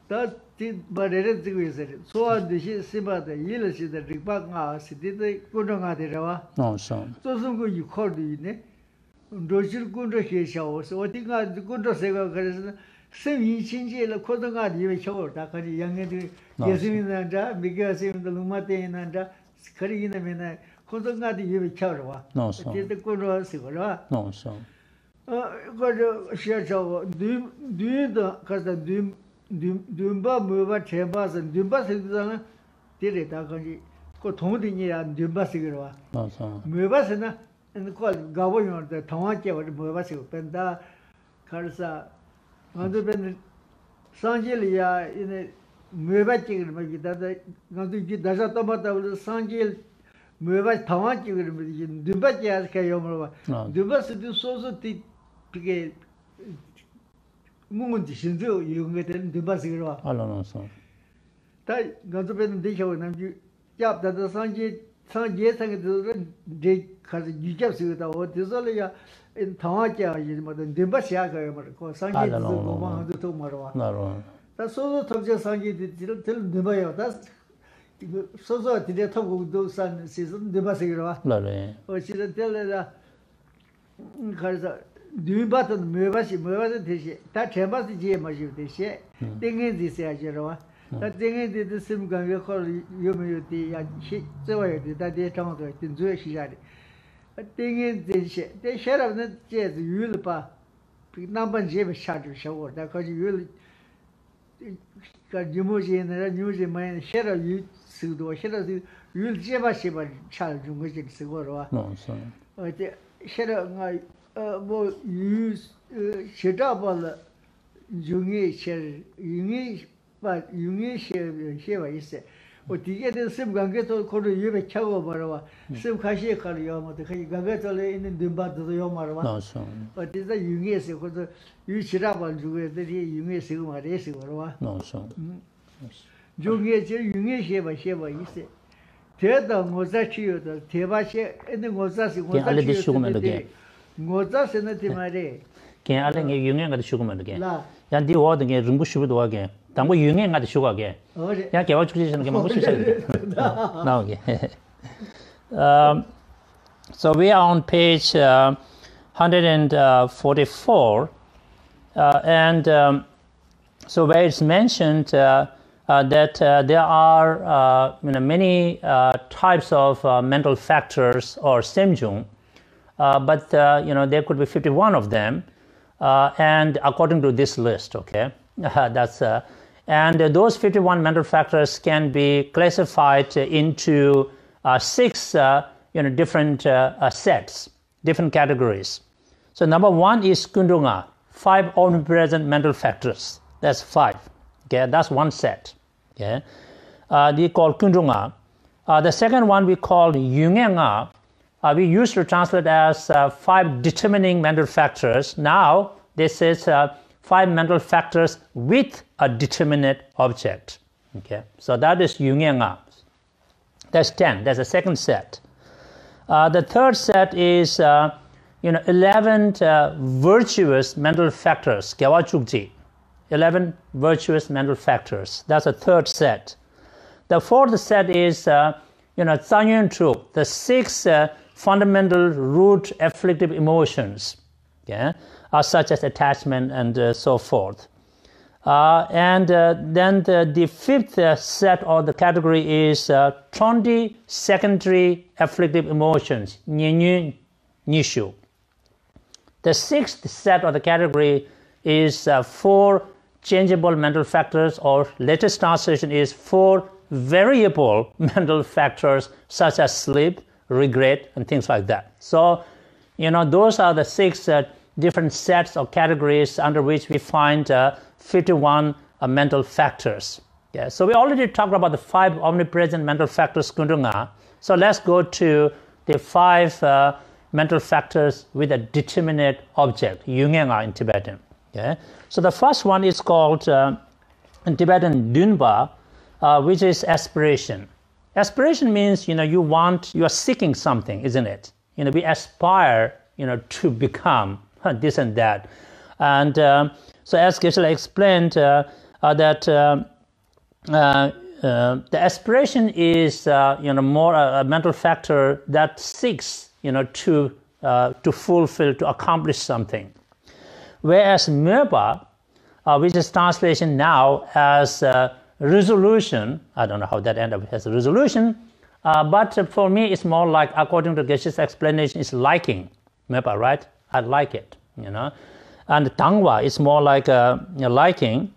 Speaker 2: 다 바레레 지고 있어요. 소아듯이 시바다 일시다 릭바가 시디데 고정가 되라와. 소송고 이코도 있네. 로질 군도 해셔서 어디가 군도 세가 그래서 생이 친지를 고정가 이외 쳐다 가지 양해들 예수님한테 미겨스님들 루마테인한테 그리기는 고정가 이외 쳐와. 어디도 군도 세고라. 그저 시야저 뒤도 가서 듬바 뭐바 제바서 듬바서잖아. 데레다 가지 그 동디니야 듬바서기로 와. 뭐바서나 그 가보면 당황게 와 뭐바서 뺀다. 가르사 먼저 뺀 상질이야 이네 뭐바지를 뭐 기다다 가도 기 다자 떠봤다 상질 뭐바 당황게 그러면 듬바지 아스가 요물 와. 듬바서도 소소티 그게 뭔지 신조 이용게 되는 듬바서기로 와.
Speaker 1: 알아놓았어.
Speaker 2: 다 가도 뺀 대셔 남지 잡다도 상제상에도 데 가서 유잡스다 어디서야 당황게 하지 뭐 듬바시야 가요 뭐 상제도 뭐만도 또 말와. 나로. 다 소소 톱제 상제들 듬바요. 다 이거 소소 디레 톱고도 산 시즌 듬바서기로 와. 나래. 어시는 tel레다 가서 듬바도 뭐바서 대시 다 제바스 지에 마시 대시 땡게 지세야 저와. 다 땡게 데 심강에 걸 요메요티 야 저와요 다 대정도 진주에 시작이 땡게 대시 대셔라는 제즈 유르바 남반 제베 샤주 샤워 다 거기 유르 그 유모제나 뉴제만 셔라 유 수도 셔라 유 제바시바 잘 중국에 쓰고로 어때 셔라 뭐 셔다발 중에 융이 셔와 있어. 어디게 된 습관계도 거를 유배 차고 말아와. 습관시에 가려 뭐 그 가게들에 있는 듬바도 요 말아와. 어디서 융이에서 거도 유시라발 주게들이 융이에서 말해서 말아와. 중에 저 융이 셔와 있어. 대다 모자치요도 대바시 있는 모자시 모자치요. 모자스는 말에
Speaker 1: 걔 알랭이 융행가 죽으면 되게. 야디 워든게 릉부슈도 하게. 당고 융행가 죽어게. 야 개와 주시는 게 먹고 싶어요. 나오게. So we are on page 144 and so where it's mentioned that there are many types of mental factors or semjung. But there could be 51 of them, and according to this list, okay, and those 51 mental factors can be classified into 6 different sets, different categories. So number 1 is kundunga, 5 omnipresent mental factors. That's 5. Okay, that's one set. Okay, they call kundunga. The second one we call yungenga. We used to translate as 5 determining mental factors. Now, this is 5 mental factors with a determinate object. Okay, so that is Yungenga. That's 10. That's the second set. The third set is 11 virtuous mental factors. 11 virtuous mental factors. That's the third set. The fourth set is Zanyuan Tru, the 6 fundamental root afflictive emotions, such as attachment and so forth. And then the fifth set or the category is 20 secondary afflictive emotions, Nyenyu Nishu. The sixth set or the category is 4 changeable mental factors, or latest translation is 4 variable mental factors such as sleep, regret, and things like that. So, those are the 6 different sets or categories under which we find 51 mental factors. Yeah, so we already talked about the 5 omnipresent mental factors, kundunga. So let's go to the 5 mental factors with a determinate object, yungenga in Tibetan. Okay? So the first one is called in Tibetan dunba, which is aspiration. Aspiration means, you are seeking something, isn't it? We aspire, to become this and that. And so as Geshe explained, that the aspiration is more a mental factor that seeks to fulfill, to accomplish something, whereas merba, which is translation now as resolution, I don't know how that ended up as a resolution, but for me it's more like, according to Geshe's explanation, it's liking merba, right? I like it, and tangwa is more like liking.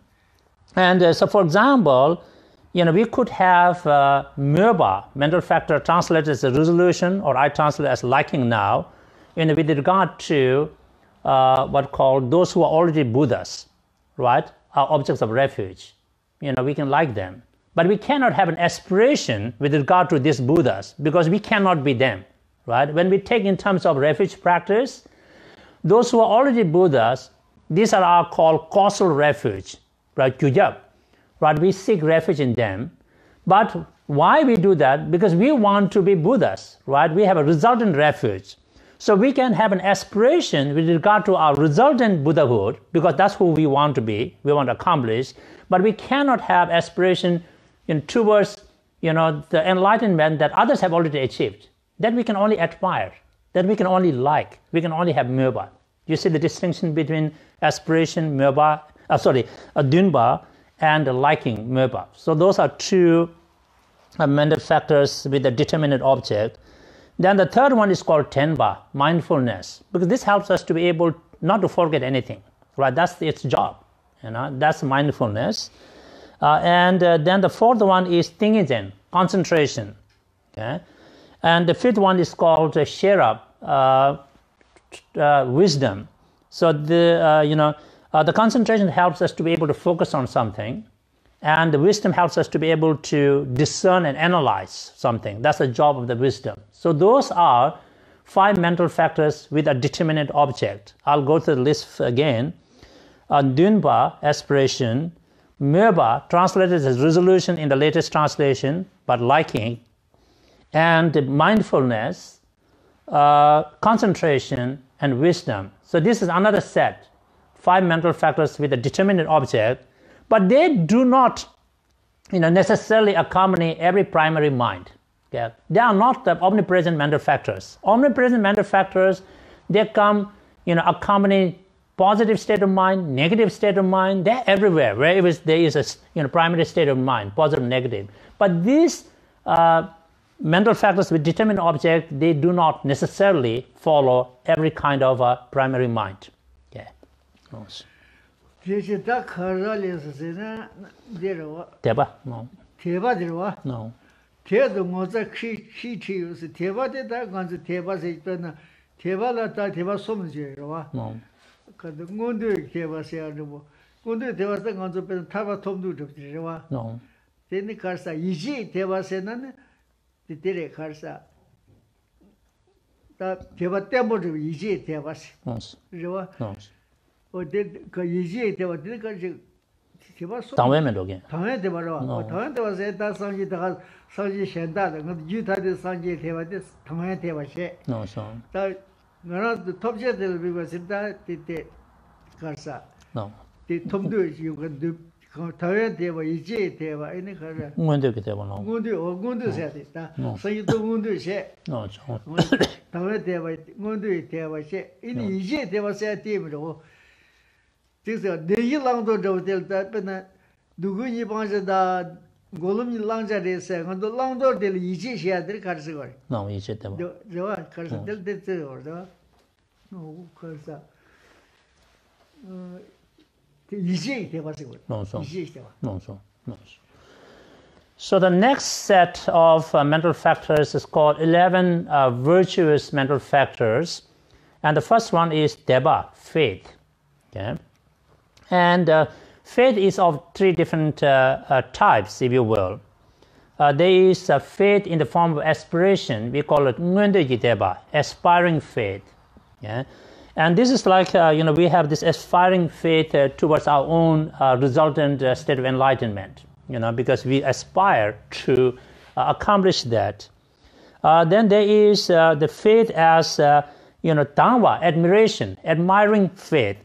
Speaker 1: And so, for example, we could have merba, mental factor, translated as a resolution, or I translate as liking now, with regard to what called those who are already Buddhas, right? Are objects of refuge. We can like them. But we cannot have an aspiration with regard to these Buddhas, because we cannot be them, right? When we take in terms of refuge practice, those who are already Buddhas, these are our called causal refuge, right? Kyujab, right? We seek refuge in them. But why we do that? Because we want to be Buddhas, right? We have a resultant refuge. So we can have an aspiration with regard to our resultant Buddhahood, because that's who we want to be, we want to accomplish. But we cannot have aspiration towards the enlightenment that others have already achieved. That we can only admire, that we can only like, we can only have merba. You see the distinction between aspiration, merba, dunba, and liking, merba. So those are two mental factors with a determinate object. Then the third one is called tenba, mindfulness, because this helps us to be able not to forget anything, right? That's its job, that's mindfulness. And then the fourth one is tingingen, concentration, okay? And the fifth one is called sherab, wisdom. So the concentration helps us to be able to focus on something, and the wisdom helps us to be able to discern and analyze something. That's the job of the wisdom. So those are 5 mental factors with a determinate object. I'll go through the list again. Dunba, aspiration; merba, translated as resolution in the latest translation, but liking; and mindfulness, concentration, and wisdom. So this is another set, 5 mental factors with a determinate object, but they do not necessarily accompany every primary mind. Okay? They are not the omnipresent mental factors. Omnipresent mental factors, they come accompany positive state of mind, negative state of mind. They're everywhere where there is a primary state of mind, positive, negative. But these mental factors with determinate object, they do not necessarily follow every kind of a primary mind. Yeah. Teba? No.
Speaker 2: Teba dirwa?
Speaker 1: No.
Speaker 2: Teba moza chi yus. Teba de da ganzu teba se itana. Teba la ta teba somje dirwa?
Speaker 1: No.
Speaker 2: Kada ngundu teba se arbo. Ngundu teba se ganzu pe taba tomdu dirwa?
Speaker 1: No.
Speaker 2: Teni karsa iji teba se nan dire karsa. Ta teba tembo iji teba se.
Speaker 1: No.
Speaker 2: Dirwa?
Speaker 1: No.
Speaker 2: O de ka iji teba de ka teba som.
Speaker 1: 당외면 도게.
Speaker 2: 당외 teba ro. O 당외 teba se ta sanji da sanji shenda da ngi ta de sanji teba de 당외 teba she.
Speaker 1: No, so.
Speaker 2: 다 나라 톱제 될 비고 진짜 때 가서
Speaker 1: No.
Speaker 2: 때 톰도 이거 다에 대바 이제 대바 이네 가라
Speaker 1: 응원되게 되고 no.
Speaker 2: 응원도 해야 됐다 서이도 응원도 해
Speaker 1: No, so.
Speaker 2: 다에 대바 응원도 대바 해 이네 이제 대바 해야 되므로 그래서 내일랑도 저될 때는 누구니 방에다 골음이 랑자래서 근데 랑도 될 이제 해야 될 가르쳐 거
Speaker 1: No, 이제 되고.
Speaker 2: 저와 가르쳐 될 때죠 너 가르쳐 이제 돼가지고
Speaker 1: No, so.
Speaker 2: 이제 돼봐
Speaker 1: No, so. No. So the next set of mental factors is called 11 virtuous mental factors, and the first one is deba, faith. Okay, and faith is of 3 different types, if you will. There is faith in the form of aspiration. We call it ngöndeji deba, aspiring faith. Yeah, and this is like we have this aspiring faith towards our own resultant state of enlightenment. Because we aspire to accomplish that. Then there is the faith as Tangwa, admiration, admiring faith.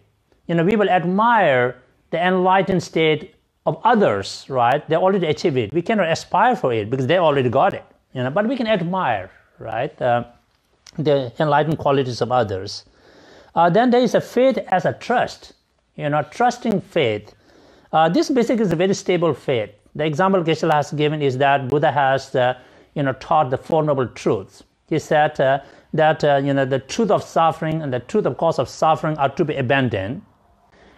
Speaker 1: We will admire the enlightened state of others, right? They already achieved it. We cannot aspire for it because they already got it, but we can admire, right? The enlightened qualities of others. Then there is a faith as a trust, trusting faith. This basically is a very stable faith. The example Geshe has given is that Buddha has, taught the Four Noble Truths. He said that, the truth of suffering and the truth of cause of suffering are to be abandoned.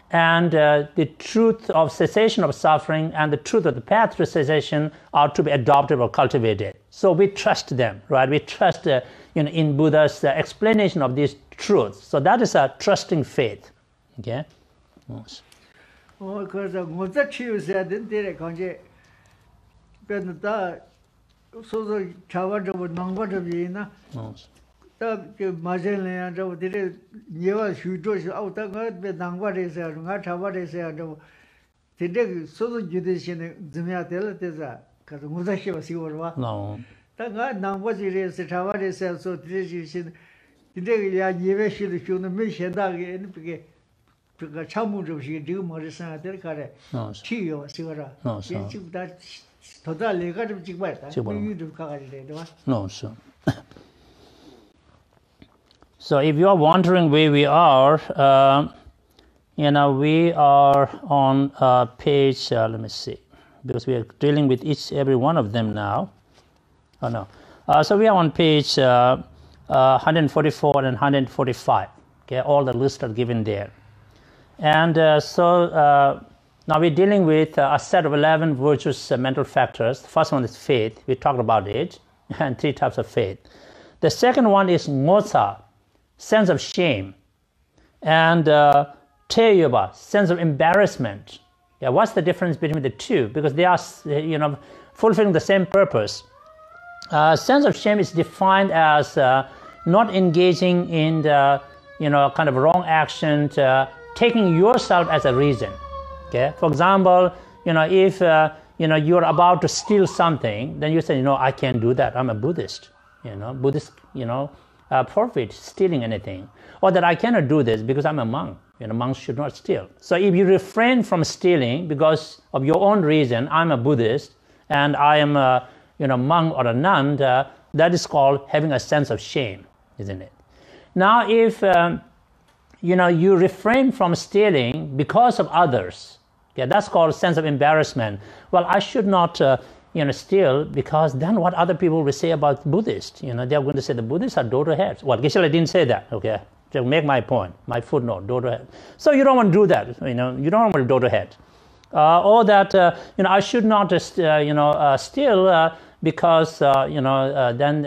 Speaker 1: And the truth of cessation of suffering and the truth of the path to cessation are to be adopted or cultivated. So we trust them, right? We trust, in Buddha's explanation of these truths. So that is a trusting faith. Okay. Yes. No, sir. So if you are wondering where we are, we are on page, let me see, because we are dealing with every one of them now. Oh, no. So we are on page 144 and 145. Okay, all the lists are given there. And now we're dealing with a set of 11 virtuous mental factors. The first one is faith. We talked about it, and 3 types of faith. The second one is mosa, sense of shame, and teyuba, sense of embarrassment. Yeah, what's the difference between the two? Because they are, fulfilling the same purpose. Sense of shame is defined as not engaging in the, kind of wrong action, taking yourself as a reason. Okay. For example, if you're about to steal something, then you say, I can't do that. I'm a Buddhist. Buddhist, forfeit stealing anything, or that I cannot do this because I'm a monk. Monks should not steal. So if you refrain from stealing because of your own reason, I'm a Buddhist and I am a monk or a nun, that is called having a sense of shame, isn't it? Now, if you refrain from stealing because of others, that's called sense of embarrassment. Well, I should not steal, because then what other people will say about Buddhists? They're going to say the Buddhists are dodo heads. Well, Geshe didn't say that, okay? To make my point, my footnote, dodo head. So you don't want to do that, you don't want to dodo head. Or that, I should not steal because, then,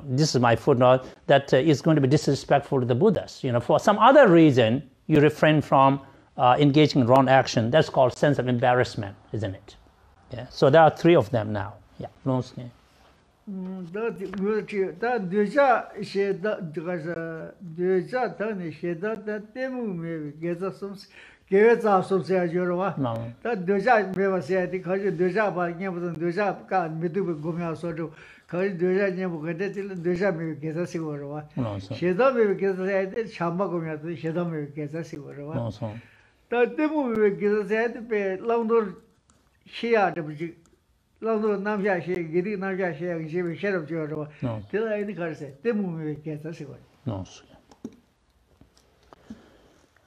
Speaker 1: this is my footnote, that is going to be disrespectful to the Buddhas. For some other reason, you refrain from engaging in wrong action. That's called sense of embarrassment, isn't it? Yeah. So there are 3 of them now. Yeah.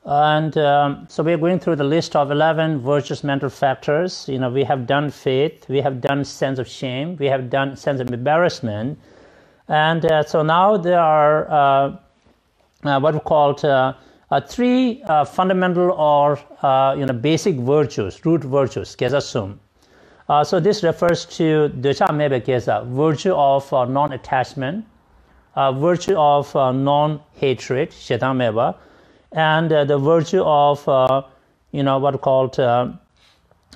Speaker 1: And so we're going through the list of 11 virtuous mental factors. We have done faith, we have done sense of shame, we have done sense of embarrassment, and so now there are what we call 3 fundamental or basic virtues, root virtues, kesasum. So this refers to Döcha Mebe Kesa, virtue of non-attachment, virtue of non-hatred, Shetan Meba, and the virtue of what called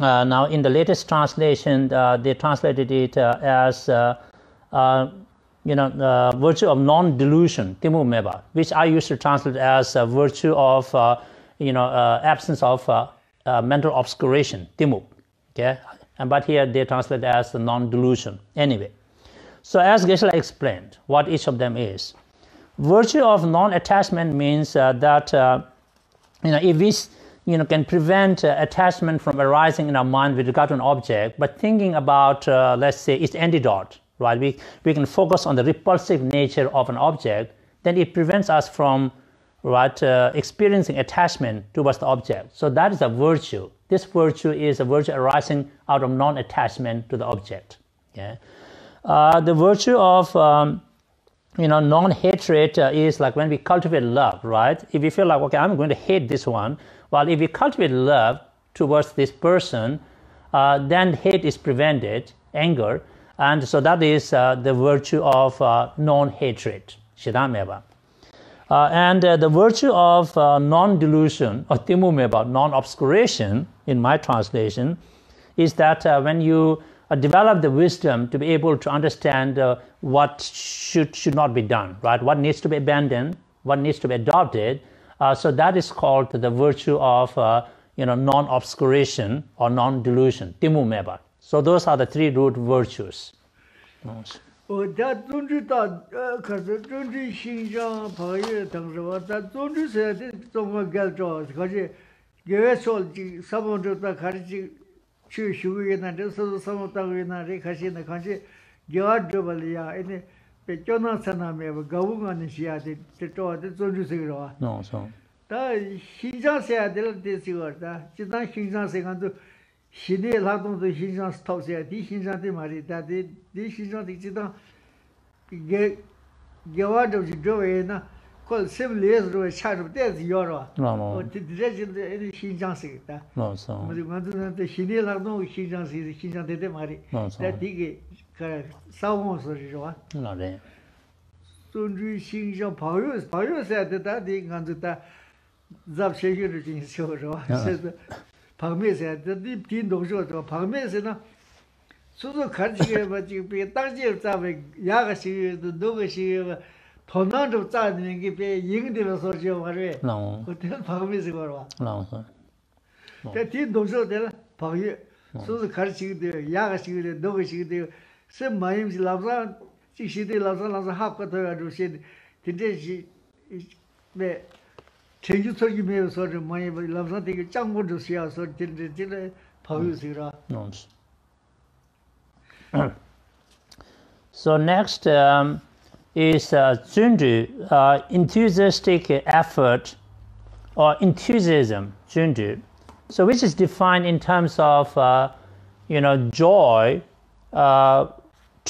Speaker 1: now in the latest translation they translated it as virtue of non-delusion, Timu Meba, which I used to translate as virtue of absence of mental obscuration, Timu. Okay. But here they translate as the non-delusion. Anyway, so as Geshe explained what each of them is. virtue of non-attachment means that if we can prevent attachment from arising in our mind with regard to an object, but thinking about, let's say, its antidote, right? We can focus on the repulsive nature of an object, then it prevents us from experiencing attachment towards the object. So that is a virtue. This virtue is a virtue arising out of non-attachment to the object. Okay? The virtue of non-hatred is like when we cultivate love, right? If we feel like, okay, I'm going to hate this one, well, if we cultivate love towards this person, then hate is prevented, anger, and so that is the virtue of non-hatred, Shidameva. And the virtue of non-delusion, or Timumeba, non-obscuration, in my translation, is that when you develop the wisdom to be able to understand what should not be done, right? What needs to be abandoned, what needs to be adopted. So that is called the virtue of non-obscuration or non-delusion, Timumeba. So those are the three root virtues. No, so.
Speaker 2: 신의 라동도 신장 스톱이야. 이 신장들 말이다. 이 신장들 지다 이게 개와도 지도에나 콜 셈레스로 차로 때지 요러. 어 디레진데 신장식이다. 노서. 뭐도 신의 라동 신장되대 말이. 다 이게 그 싸움소리죠. 나네. 존주 신장 바요서야 되다. 이 간다 잡세기를 진쇼죠. 그래서 방매세 딘 동조도 방매세나 수도 가지게 가지고 땅지에 잡에 야가시도 누구시 돈나도 짜는 게 인되면서 저 말에 그때 방매세 걸어 나와서 딘 동조들 방에 수도 가지게 야가시도 누구시도 sem 마임지 라자 지시들 라자 합거도 가지고 진짜지 네 제주석이 매서 좀 많이 라자 되게 짱고도 시야서 진짜 방유시라
Speaker 1: So next is Zundu, enthusiastic effort or enthusiasm, Zundu. So which is defined in terms of, joy to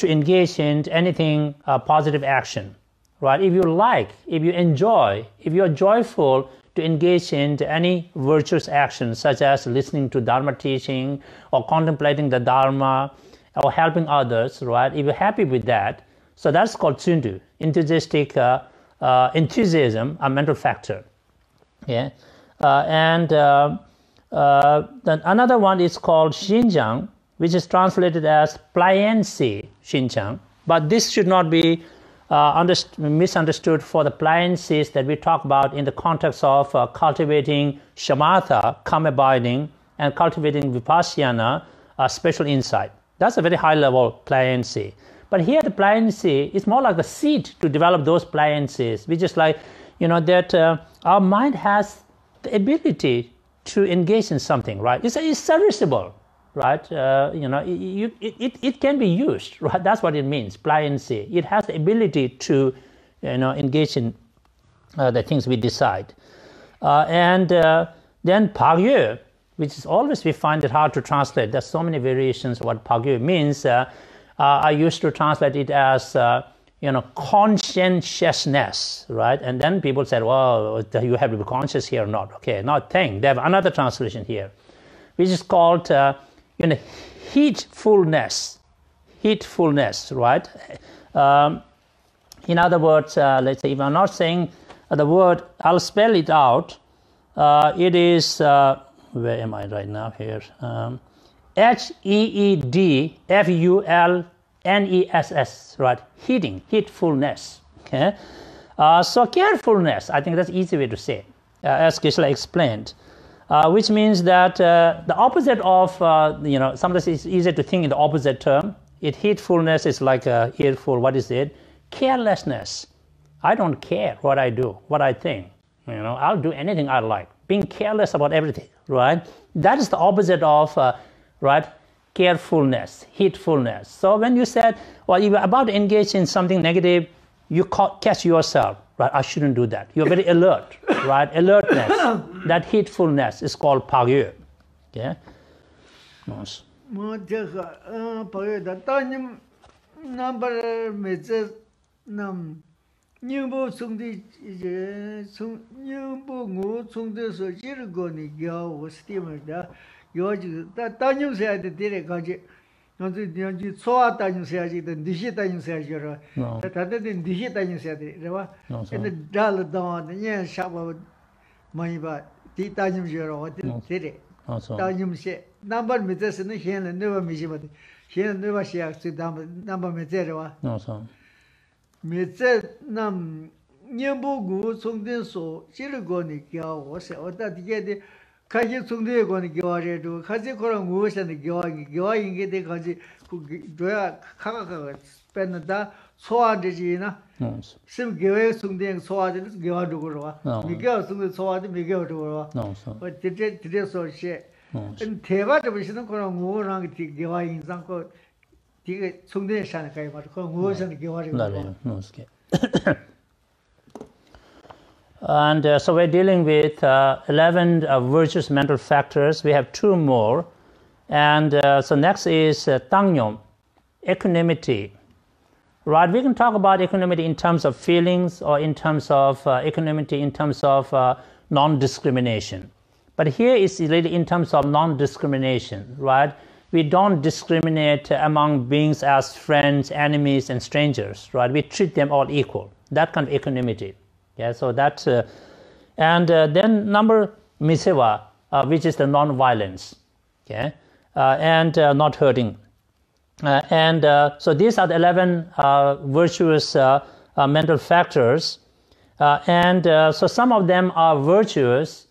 Speaker 1: engage in anything positive action, right? If you like, if you enjoy, if you are joyful to engage in any virtuous action, such as listening to Dharma teaching or contemplating the Dharma, or helping others, right? If you're happy with that, so that's called Tsundu, enthusiastic enthusiasm, a mental factor. Yeah, and then another one is called Xinjiang, which is translated as pliancy Xinjiang. But this should not be misunderstood for the pliancies that we talk about in the context of cultivating shamatha, calm abiding, and cultivating vipassana, special insight. That's a very high-level pliancy. But here the pliancy is more like a seed to develop those pliancies, which is like, that our mind has the ability to engage in something, right? It's serviceable, right? It can be used, right? That's what it means, pliancy. It has the ability to, engage in the things we decide. And then Pagyo, which is always we find it hard to translate. There's so many variations of what Pagyo means. I used to translate it as, conscientiousness, right? And then people said, well, you have to be conscious here or not. Okay, now they have another translation here, which is called, heedfulness, right? In other words, let's say if I'm not saying the word, I'll spell it out. It is, where am I right now here? Heedfulness, right? Heedfulness. Okay. So carefulness, I think that's an easy way to say, as Geshe explained, which means that the opposite of, sometimes it's easier to think in the opposite term. Heedfulness is like earful. What is it? Carelessness. I don't care what I do, what I think. I'll do anything I like. Being careless about everything, right? That is the opposite of, right, carefulness, heedfulness. So when you said, well, you're about to engage in something negative, you catch yourself, right? I shouldn't do that. You're very alert, right? Alertness. That heedfulness is called pagyo. Okay? Nice.
Speaker 2: Nyingbo Tsungdi Nyingbo Ngu Tsungdi So Jirgoni Gyo was steamer da Yoji that Tanyum said the direct Gaji Nanji Soa Tanyum said the Dishi Tanyum said you're that other than Dishi Tanyum said it and the Dal Dawn the Yan Shaba Maniba Ti Tanyum Jero did it Tanyum said number meters in the Hen and never Mishimati she never she actually number metera Meze nam nyembo gu tsungden so jirgoni gya wose oda dige kaji tsungde goni gya re do kaji kora ngu shan gya inge de kaji doya kaka penda soa de jina sim gya tsungden soa de gya do ro mi gya tsungde soa de mi gya do ro o tide so she en teba de bishin kora ngu rang ti gya in sang ko
Speaker 1: And so we're dealing with 11 virtuous mental factors. We have 2 more. And so next is Tangyom, equanimity. Right, we can talk about equanimity in terms of feelings or in terms of equanimity in terms of non-discrimination. But here is really in terms of non-discrimination, right? We don't discriminate among beings as friends, enemies, and strangers, right? We treat them all equal. That kind of equanimity. Yeah, so that's and then number misewa, which is the non-violence, okay, and not hurting. So these are the 11 virtuous mental factors, so some of them are virtuous,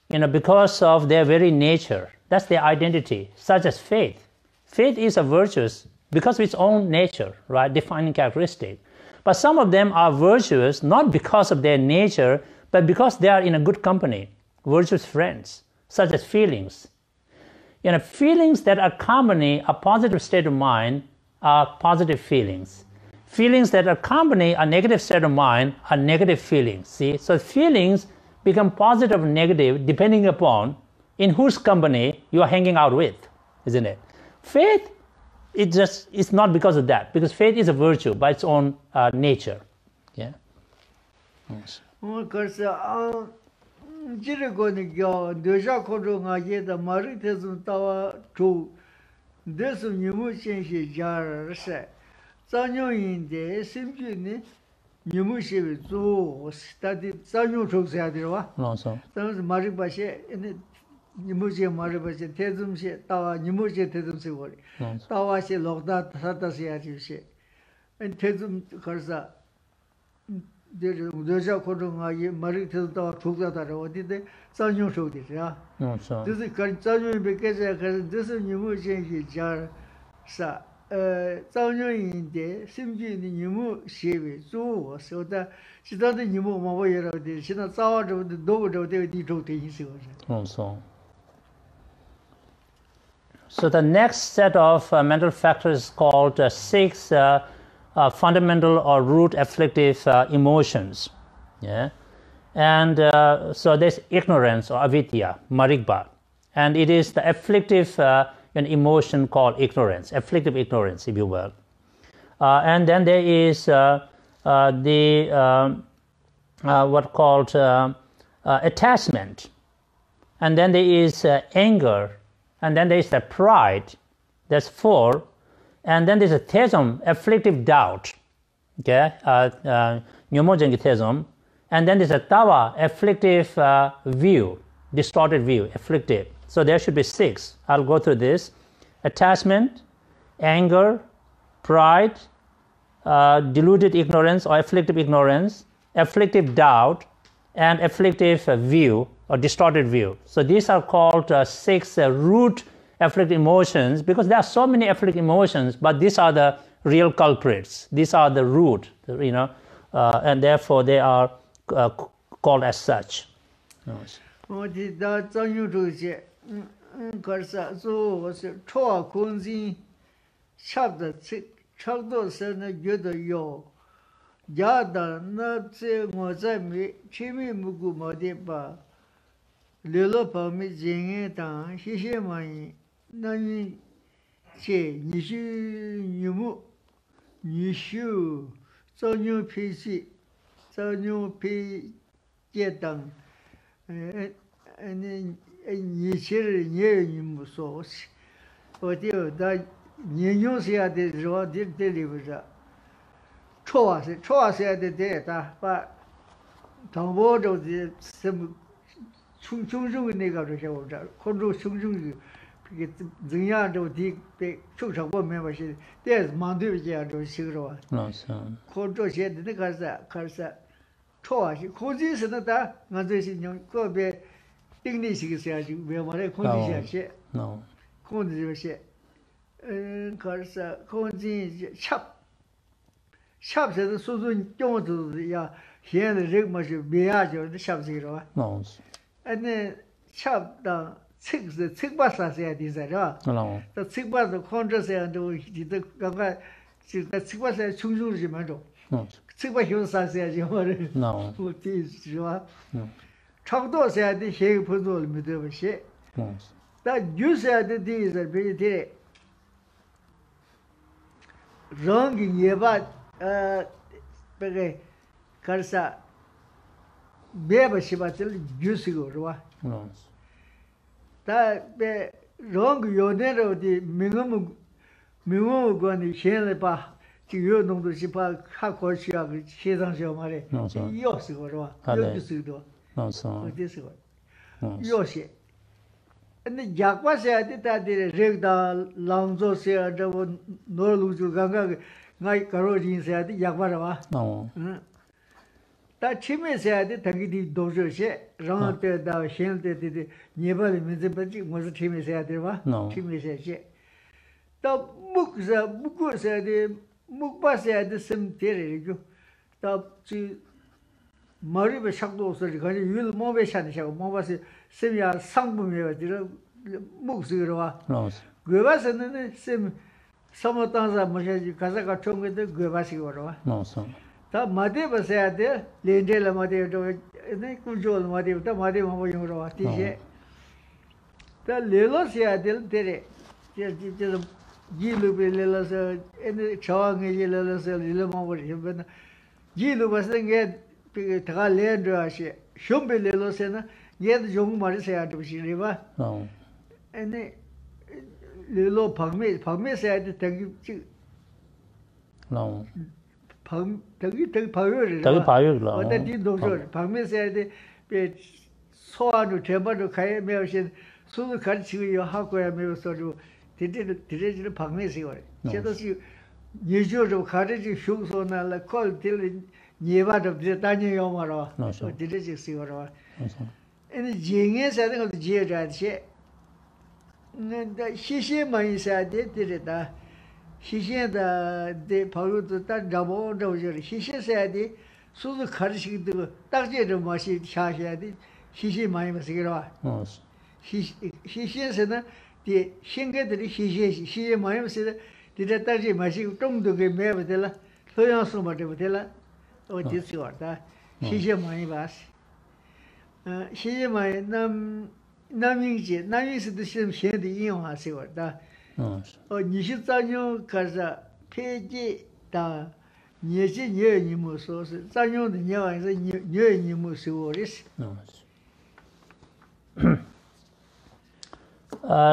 Speaker 1: because of their very nature. That's their identity, such as faith. Faith is a virtuous because of its own nature, right? Defining characteristic. But some of them are virtuous not because of their nature, but because they are in a good company, virtuous friends, such as feelings. Feelings that accompany a positive state of mind are positive feelings. Feelings that accompany a negative state of mind are negative feelings. See, so feelings become positive or negative depending upon in whose company you are hanging out with, isn't it? Faith, it's not because of that, because faith is a virtue by its own nature. Yeah. Yes.
Speaker 2: Nimuche Maribashe, Tezumshe, Tawa, Nimuche Tezumse Wari, Tawa she Logda, Satasi, and Tezum Karsa, Deja Kodunga, Marie Tawa, Tukata, what did they? Sanyo showed it, yeah? This is Sanyo because this is Nimuche Jar Sa. Sanyo in the Simji Nimu Shevi, so that she doesn't Nimu Maway, she's not sour to the dog of the detour. So the next set of mental factors is called 6 fundamental or root afflictive emotions. Yeah, and so there's ignorance or avidya, marigba, and it is the afflictive an emotion called ignorance, afflictive ignorance, if you will. And then there is what called attachment, and then there is anger. And then there is the pride, that's 4. And then there's a thesum, afflictive doubt, okay, nyomojengi thesum. And then there's a tawa, afflictive view, distorted view, afflictive. So there should be 6. I'll go through this. Attachment, anger, pride, deluded ignorance or afflictive ignorance, afflictive doubt, and afflictive view or distorted view. So these are called 6 root afflictive emotions, because there are so many afflictive emotions, but these are the real culprits. These are the root,
Speaker 1: and therefore they are called as such.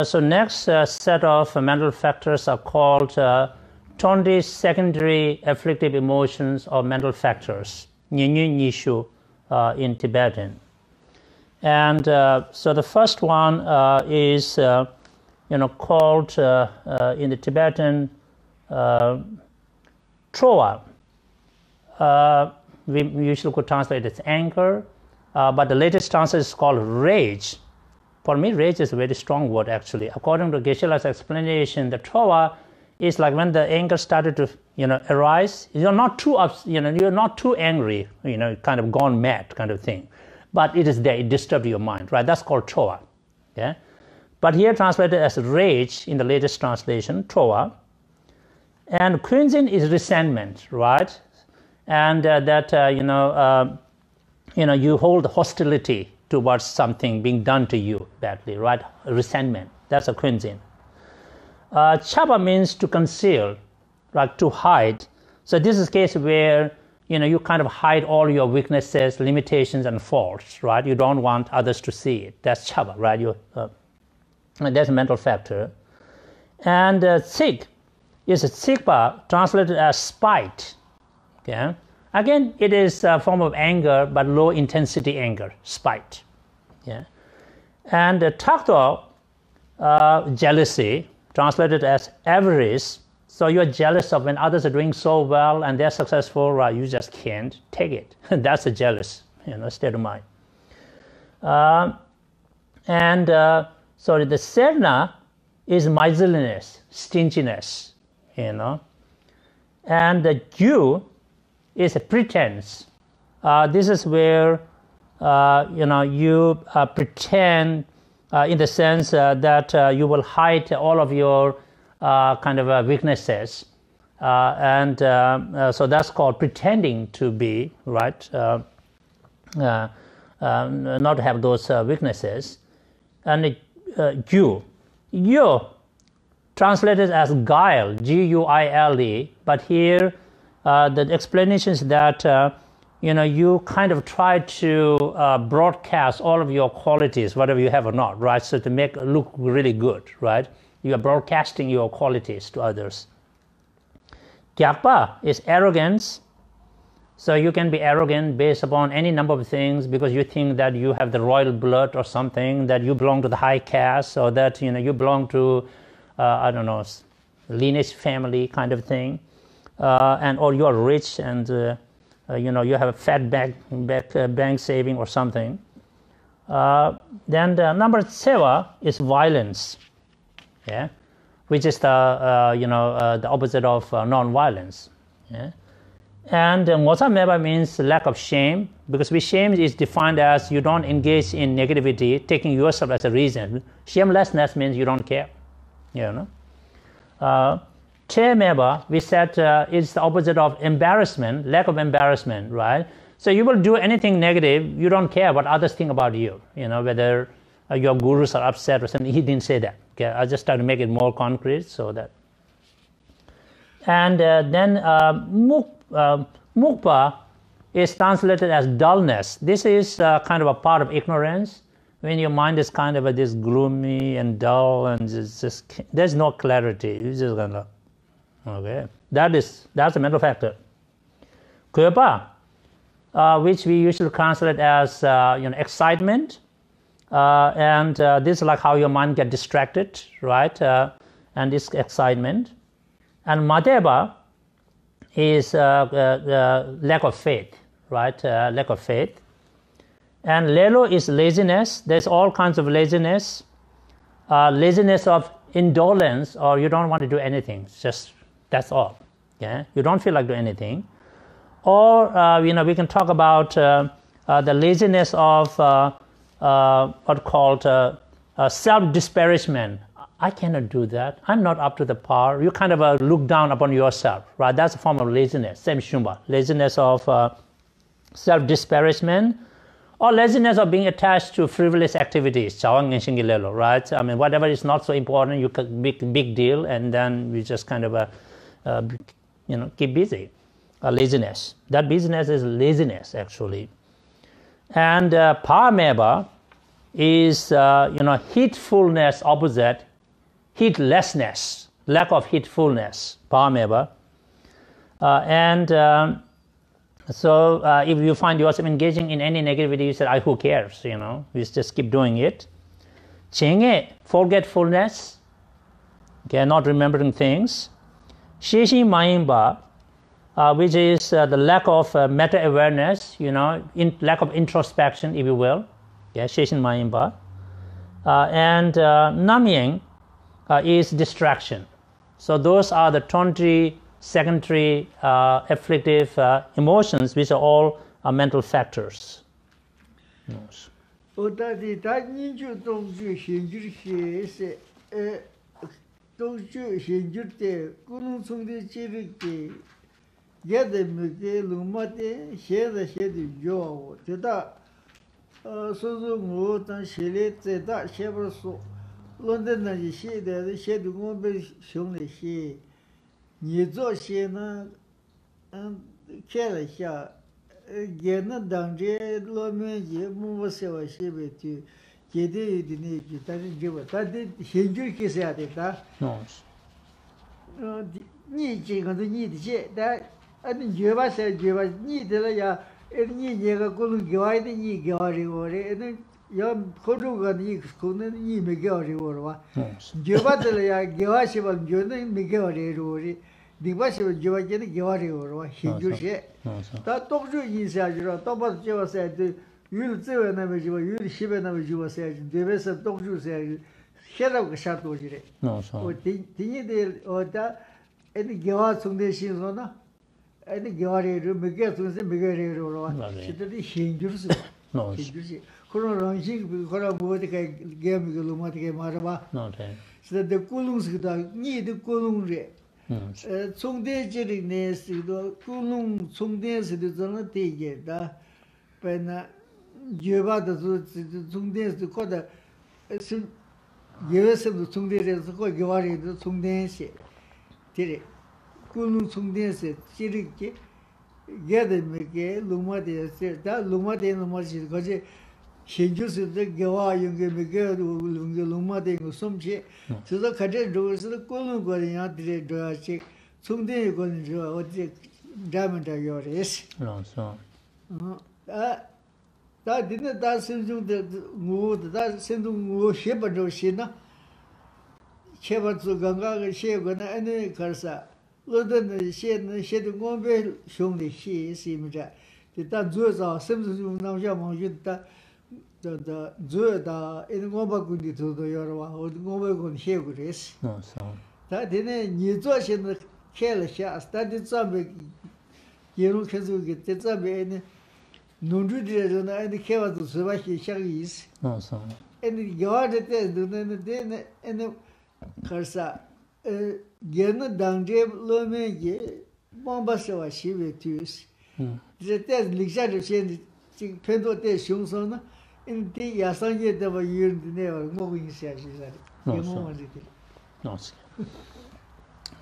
Speaker 1: So next set of mental factors are called 20 secondary afflictive emotions or mental factors, nishu in Tibetan. And so the first one is called in the Tibetan troa. We usually could translate it as anger, but the latest translation is called rage. For me, rage is a very strong word actually. According to Geshe Gyeltsen's explanation, the troa is like when the anger started to, arise. You're not too you're not too angry, kind of gone mad kind of thing, but it is there. It disturbed your mind, right? That's called choa. Yeah, but here translated as rage in the latest translation, choa. And quinzin is resentment, right? And you hold hostility towards something being done to you badly, right? Resentment. That's a quinzin. Chapa means to conceal, like to hide. So this is a case where you kind of hide all your weaknesses, limitations, and faults, right? You don't want others to see it. That's chapa, right? That's a mental factor. And tsik is a tsikpa, translated as spite. Okay. Again, it is a form of anger, but low intensity anger, spite. Yeah. And takto, jealousy, translated as avarice. So you're jealous of when others are doing so well and they're successful, right? You just can't take it. That's a jealous, state of mind. So the serna is miserliness, stinginess, And the gyu is a pretense. This is where, you pretend in the sense that you will hide all of your kind of weaknesses. So that's called pretending to be, right? Not to have those weaknesses. And gyu, translated as guile, Guile, but here the explanation is that you kind of try to broadcast all of your qualities, whatever you have or not, right? So to make it look really good, right? You are broadcasting your qualities to others. Gyakpa is arrogance. So you can be arrogant based upon any number of things because you think that you have the royal blood or something, that you belong to the high caste, or that you belong to lineage family kind of thing, or you are rich and you have a fat bank saving or something. Then the number 7 is violence, yeah, which is the opposite of non-violence. Yeah? And mosameba means lack of shame, because shame is defined as you don't engage in negativity, taking yourself as a reason. Shamelessness means you don't care. Temeba, we said, is the opposite of embarrassment, lack of embarrassment, right? So you will do anything negative, you don't care what others think about you, whether your gurus are upset or something. He didn't say that. Okay, I just try to make it more concrete so that. And then mukpa is translated as dullness. This is kind of a part of ignorance. When your mind is kind of this gloomy and dull and just there's no clarity. You're just gonna, okay. That's a mental factor. Kuepa, which we usually translate as excitement, and this is like how your mind gets distracted, right? And this excitement. And mateba is lack of faith, right? Lack of faith. And lelo is laziness. There's all kinds of laziness. Laziness of indolence, or you don't want to do anything. Just that's all. Yeah, you don't feel like doing anything. Or we can talk about the laziness of what called self-disparagement. I cannot do that. I'm not up to the par. You kind of look down upon yourself, right? That's a form of laziness. Same shumba. Laziness of self-disparagement, or laziness of being attached to frivolous activities. Right? I mean, whatever is not so important, you can make a big deal, and then we just kind of keep busy. Laziness. That business is laziness, actually. And parameba is heedfulness opposite. Heedlessness, lack of heedfulness, parameba. So if you find yourself engaging in any negativity, you say, who cares, you just keep doing it. Chenge, forgetfulness, okay, not remembering things. Shishi mayimba, which is the lack of meta-awareness, lack of introspection, if you will. Yeah, Shishi mayimba. And namying is distraction. So those are the 20 secondary afflictive emotions, which are all mental factors. Yes.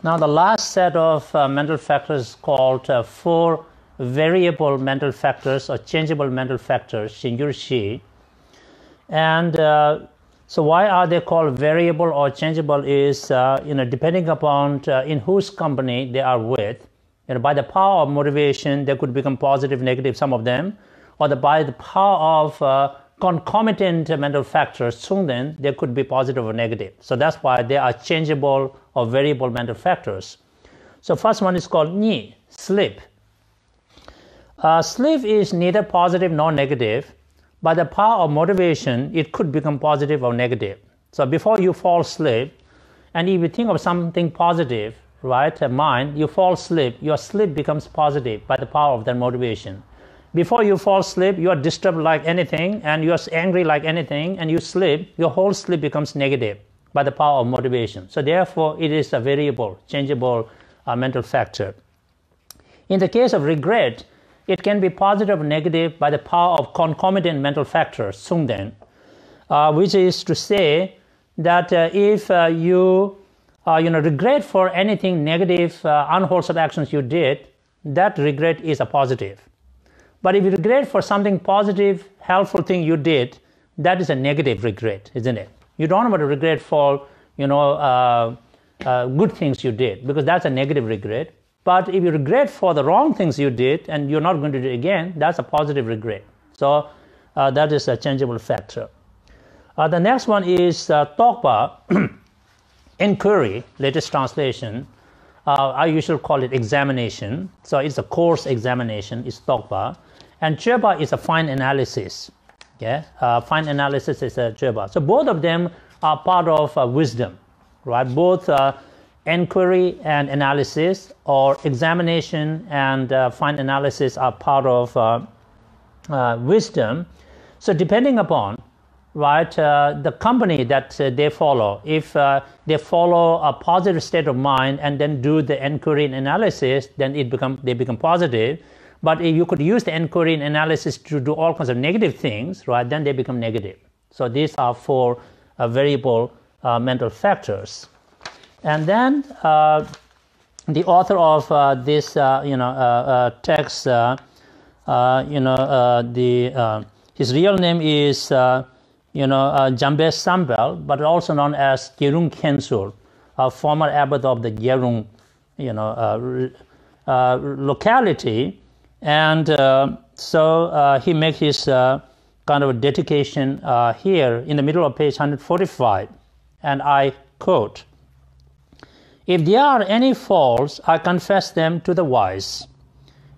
Speaker 1: Now the last set of mental factors is called 4 variable mental factors or changeable mental factors, Shingyur-shi. And so why are they called variable or changeable is, depending upon in whose company they are with. By the power of motivation, they could become positive, negative, some of them, or by the power of concomitant mental factors, Thubten, they could be positive or negative. So that's why they are changeable or variable mental factors. So first one is called Ni, sleep. Sleep is neither positive nor negative. By the power of motivation, it could become positive or negative. So before you fall asleep, and if you think of something positive, right, mind, you fall asleep, your sleep becomes positive by the power of that motivation. Before you fall asleep, you are disturbed like anything, and you are angry like anything, and you sleep, your whole sleep becomes negative by the power of motivation. So therefore, it is a variable, changeable mental factor. In the case of regret, it can be positive or negative by the power of concomitant mental factors, Thubten, which is to say that if you regret for anything negative, unwholesome actions you did, that regret is a positive. But if you regret for something positive, helpful thing you did, that is a negative regret, isn't it? You don't want to regret for, good things you did, because that's a negative regret. But if you regret for the wrong things you did and you're not going to do it again, that's a positive regret. So that is a changeable factor. The next one is Toppa Inquiry, latest translation. I usually call it examination. So it's a course examination, it's Toppa. And Chöpa is a fine analysis. Okay? Fine analysis is a Chöpa. So both of them are part of wisdom, right? Both inquiry and analysis, or examination and fine analysis are part of wisdom. So depending upon, right, the company that they follow, if they follow a positive state of mind and then do the inquiry and analysis, then they become positive. But if you could use the inquiry and analysis to do all kinds of negative things, right, then they become negative. So these are four variable mental factors. And then the author of this text, his real name is Jambe Sambel, but also known as Gyerung Khensur, a former abbot of the Gyerung locality. And so he makes his kind of a dedication here in the middle of page 145, and I quote, "If there are any faults, I confess them to the wise.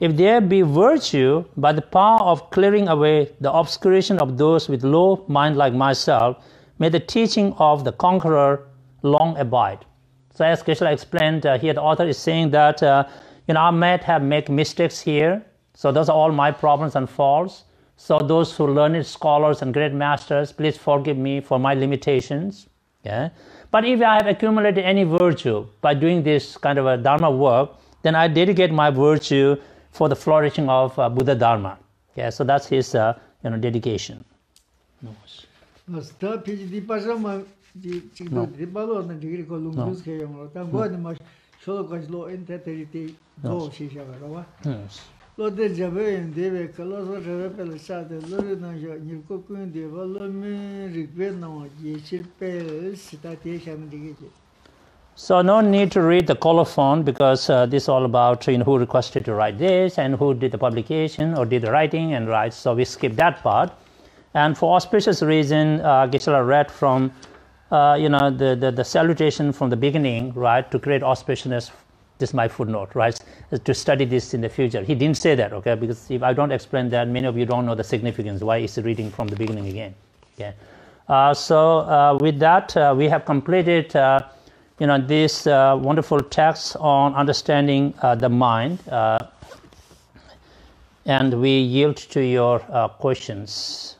Speaker 1: If there be virtue, by the power of clearing away the obscuration of those with low mind like myself, may the teaching of the conqueror long abide." So as Geshe explained here, the author is saying that I might have made mistakes here. So those are all my problems and faults. So those who learned scholars and great masters, please forgive me for my limitations. Yeah? But if I have accumulated any virtue by doing this kind of a Dharma work, then I dedicate my virtue for the flourishing of Buddha Dharma. Yeah, so that's his dedication. So no need to read the colophon, because this is all about who requested to write this and who did the publication or did the writing and write. So we skip that part. And for auspicious reason, Geshe read from the salutation from the beginning, right, to create auspiciousness. This is my footnote, right, to study this in the future. He didn't say that, okay, because if I don't explain that, many of you don't know the significance. Why is he reading from the beginning again? Okay. So with that, we have completed this wonderful text on understanding the mind, and we yield to your questions.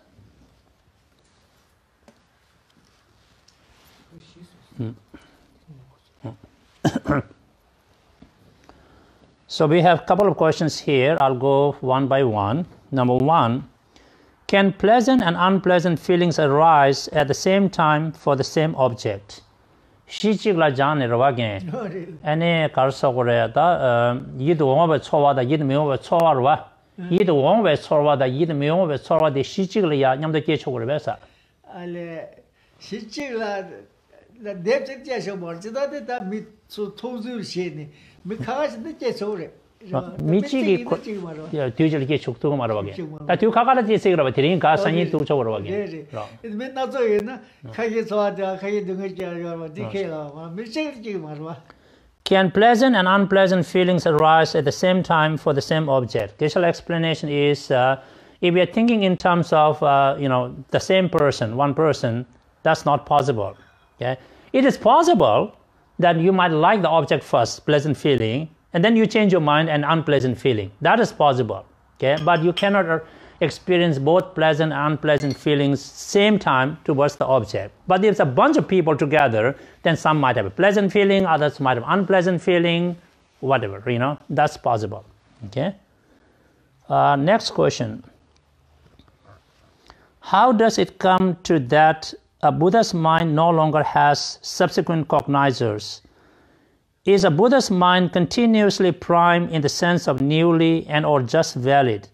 Speaker 1: So we have a couple of questions here. I'll go one by one. Number one, can pleasant and unpleasant feelings arise at the same time for the same object? Shichigla jane rawage. Ane karsogore da yid wongwe chowa da yid mewe chowa rwa. Yid wongwe chowa da yid mewe chowa de shichigla ya nyamdo ke chogore besa.
Speaker 2: Ale shichigla la debje je so mor jida de da mit so tozu sheni. Mi kagas de ke chore.
Speaker 1: 미치기 뒤질 게 죽도록 말하게. 다 뒤 가가라지 세그라 드링가 산이 또 저거로 하게.
Speaker 2: 맨날 저기나 가게 좋아져 가게 등을 껴요. 디케라. 미치기 말아.
Speaker 1: Can pleasant and unpleasant feelings arise at the same time for the same object? Geshe explanation is if we are thinking in terms of the same person, one person, that's not possible. Okay? It is possible that you might like the object first, pleasant feeling, and then you change your mind and unpleasant feeling. That is possible, okay? But you cannot experience both pleasant and unpleasant feelings same time towards the object. But if it's a bunch of people together, then some might have a pleasant feeling, others might have unpleasant feeling, whatever, that's possible, okay? Next question. How does it come to that a Buddha's mind no longer has subsequent cognizers? Is a Buddha's mind continuously prime in the sense of newly and or just valid?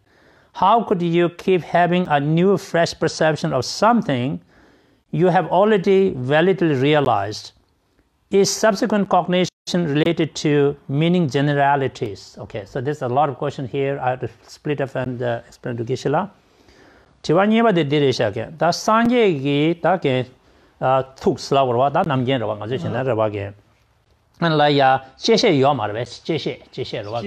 Speaker 1: How could you keep having a new, fresh perception of something you have already validly realized? Is subsequent cognition related to meaning generalities? Okay, so there's a lot of questions here. I have to split up and explain to Geshe. Tiwanyeba de dirishake. Da sanje gi da ke thuk slawarwa da namgen rawa ngaje chena rawa ge. And like Geshe Yomar, Geshe Rock.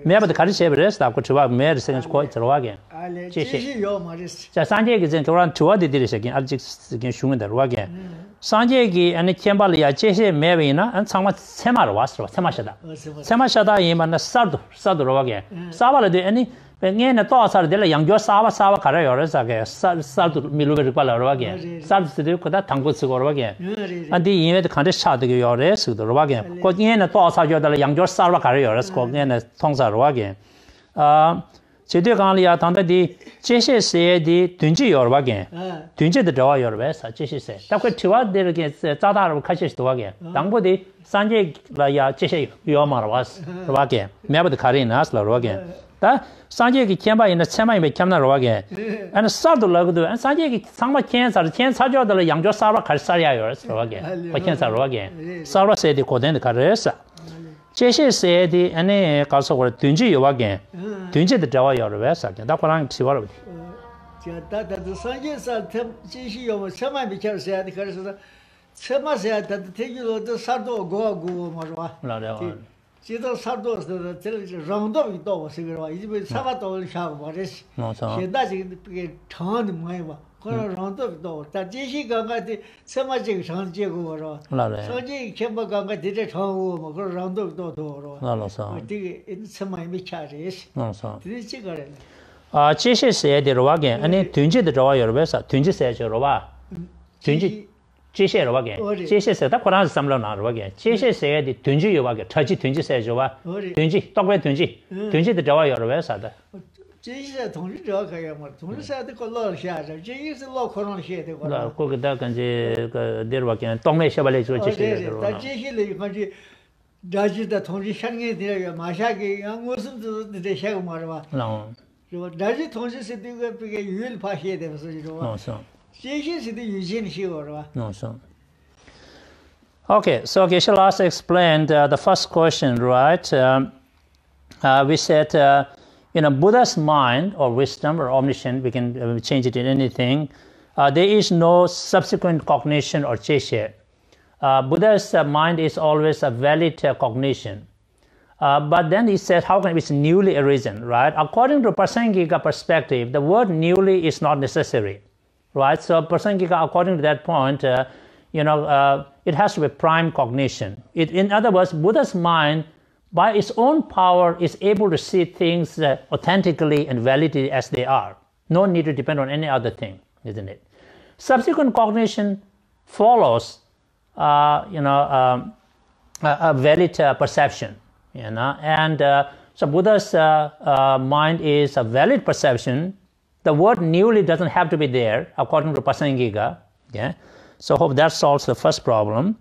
Speaker 1: Maybe the Kadish rest, I could to have made second quite again. Geshe Yomar. Sanjay is in Toronto, what did it again? I'll just again show the Rogan. Sanjegi and Kembalia, Geshe Mevina, and some Semar was Semashada. Semashada in and Sadroga. Savala de any. When a thoughts are the young Sava Carriers again, Salt Milu again, Salt to do that Tango Sigor again. And the in the country shot your race to the Rogan. Because in a thoughts are the young Sava Carriers, called in a tongues are again. Chidigalia Tanda di Geshe said the Tunji or again. Tunji the draw your best, Geshe said. That could to what there against Tata of Kashish to again. Dangudi, Sanjay Laya Geshe Yomar was again. Never the Karin Asla again. That Sanjay came in the semi became a again. And a sort of logo, and Sanjay some chance or chance how the young Sara Karsarias again. I can't say again. Sara said the Koden Caressa. Geshe said the any also were Tunji again. Tunji the Jawa your West again. That's what I'm sure.
Speaker 2: That the Sanjay said, Geshe was semi became said the Sema said that take you the Sado go Marwa. 지도 사도서 저 정도 있다고 생각해봐. 이제 사바도 샤고 버렸어.现在 그게 전이 뭐야 봐. 그런 정도 있다고. 다 지시가 같이 세마직 상제고 버려. 소지 캠버가 되게 처우 뭐 그런 정도 있다고. 나라서. 되게 세마이 미차리스. 나라서. 되게 그래. 아, 지시세 들어와게. 아니 둔지도 좋아요. 그래서 둔지세 저러 봐. 둔지 Geshe Rovage, Geshe said that Koran Samla Rovage, Geshe said the Tunji Yovage, Taji Tunji says Jova, Tunji, talk about Tunji, Tunji the Jawa Yorvesa. Geshe Tunji Jokayama, Tunji said the color shad, Jay is the law Koran shade. Cook duck and Derwaki, Tome Chevalier, Geshe, Daji the Tunji Shangi, Mashaki, young Muslim to the Shagumarva. No. Daji Tunji said you will pass here. No, so. No, so. Okay, so Geshe last explained the first question, right? We said, Buddha's mind or wisdom or omniscient, we can change it in anything. There is no subsequent cognition or Geshe. Buddha's mind is always a valid cognition. But then he said, how can it be newly arisen, right? According to Prasangika perspective, the word newly is not necessary. Right, so Prasangika, according to that point, it has to be prime cognition. In other words, Buddha's mind, by its own power, is able to see things authentically and validly as they are. No need to depend on any other thing, isn't it? Subsequent cognition follows, a valid perception, and so Buddha's mind is a valid perception. The word newly doesn't have to be there, according to Prasangika. Yeah? So hope that solves the first problem.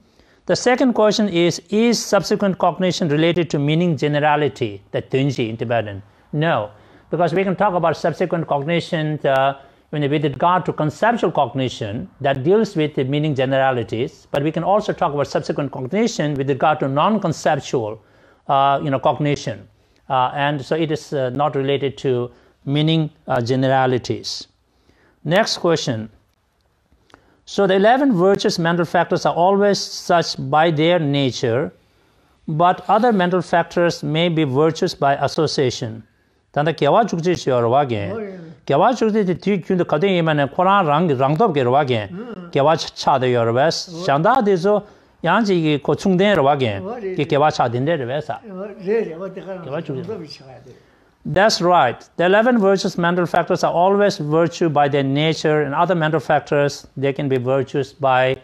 Speaker 2: The second question is subsequent cognition related to meaning generality, the Tunji in Tibetan? No, because we can talk about subsequent cognition with regard to conceptual cognition that deals with the meaning generalities, but we can also talk about subsequent cognition with regard to non-conceptual cognition. And so it is not related to meaning generalities. Next question. So the 11 virtuous mental factors are always such by their nature, but other mental factors may be virtuous by association. Tanda kyawa chukchi shiyo wage. Kyawa chukchi ti kyundu kade yimane Koran rangdob ge wage. Kyawa cha de yor bes. Shanda de zo yanji ki ko chungden wage. Ki kyawa cha din de besa. Kyawa chukchi. That's right. The 11 virtuous mental factors are always virtue by their nature, and other mental factors, they can be virtuous by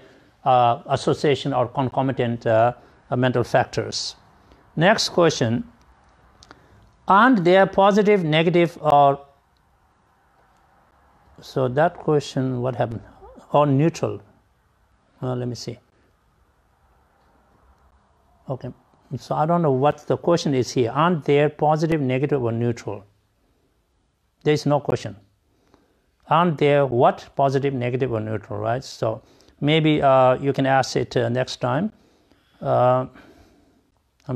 Speaker 2: association or concomitant mental factors. Next question. Aren't there positive, negative, or... So that question, what happened? Or neutral? Let me see. Okay. So I don't know what the question is here. Aren't there positive, negative, or neutral? There is no question. Aren't there what? Positive, negative, or neutral, right? So maybe you can ask it next time. I'm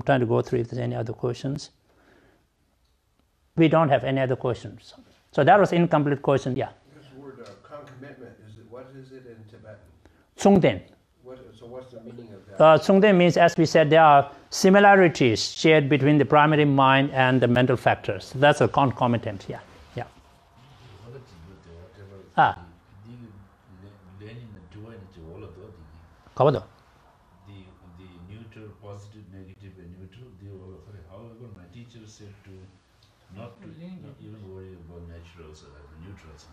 Speaker 2: trying to go through if there's any other questions. We don't have any other questions. So that was incomplete question, yeah.
Speaker 3: This word concomitant, what is it in Tibetan?
Speaker 1: Tsungden.
Speaker 3: So what's the meaning of that?
Speaker 1: Tsungden means, as we said, there are similarities shared between the primary mind and the mental factors. That's a concomitant, yeah. 가봐도.
Speaker 4: The neutral, positive, negative, and neutral. However, my teacher said to not even worry about naturals or neutrals.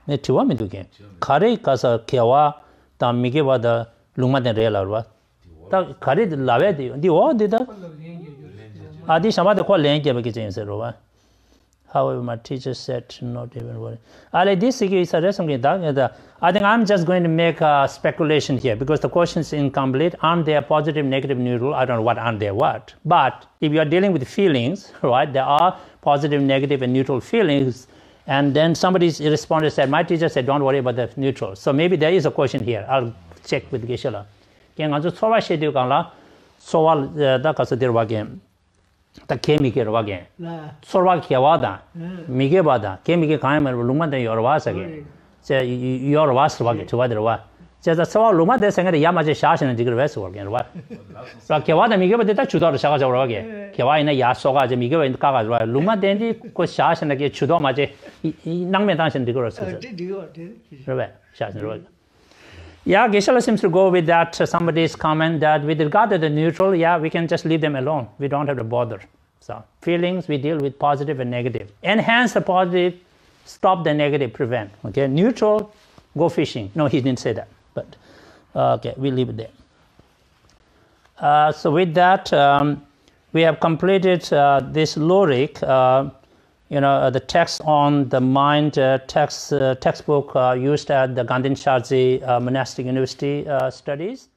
Speaker 1: 네, 지와면 두게. 가래 가서 개와 다 미게 받아 룽마된 레라와. 딱 가래 라베 디 어디다? 아디 샤마데 콜 랭게 베게 제인서로와. However, my teacher said to not even worry. This is something that I think I'm just going to make a speculation here because the question is incomplete. Aren't there positive, negative, neutral? I don't know what aren't there what. But if you are dealing with feelings, right, there are positive, negative, and neutral feelings. And then somebody responded said, my teacher said, don't worry about the neutral. So maybe there is a question here. I'll check with Geshe-la. 그냥 아주 소화시도 간라 소화다 가서 들어가게. 다 케미케로 와게. 소화 개와다. 미게 받아. 케미케 가면 룸만데 여러 와서게. 제 여러 와서 와게 좋아 들어와. 제가 소화 룸만데 생각에 야마제 샤시는 지금 왜서 와게 와. 자 개와다 미게 받다 주도로 샤가 잡으러 와게. 개와이나 야소가 이제 미게 왜 가가 와. 룸만데지 그 샤시는게 주도 맞제 이 낭면 당신 지금 그랬어. 그래. 샤시는 와. Yeah, Geshe seems to go with that somebody's comment that with regard to the neutral, yeah, we can just leave them alone. We don't have to bother. So feelings, we deal with positive and negative. Enhance the positive, stop the negative, prevent. Okay, neutral, go fishing. No, he didn't say that. But okay, we'll leave it there. So with that, we have completed this Lorig. The text on the mind textbook used at the Gaden Shartse Monastic University studies.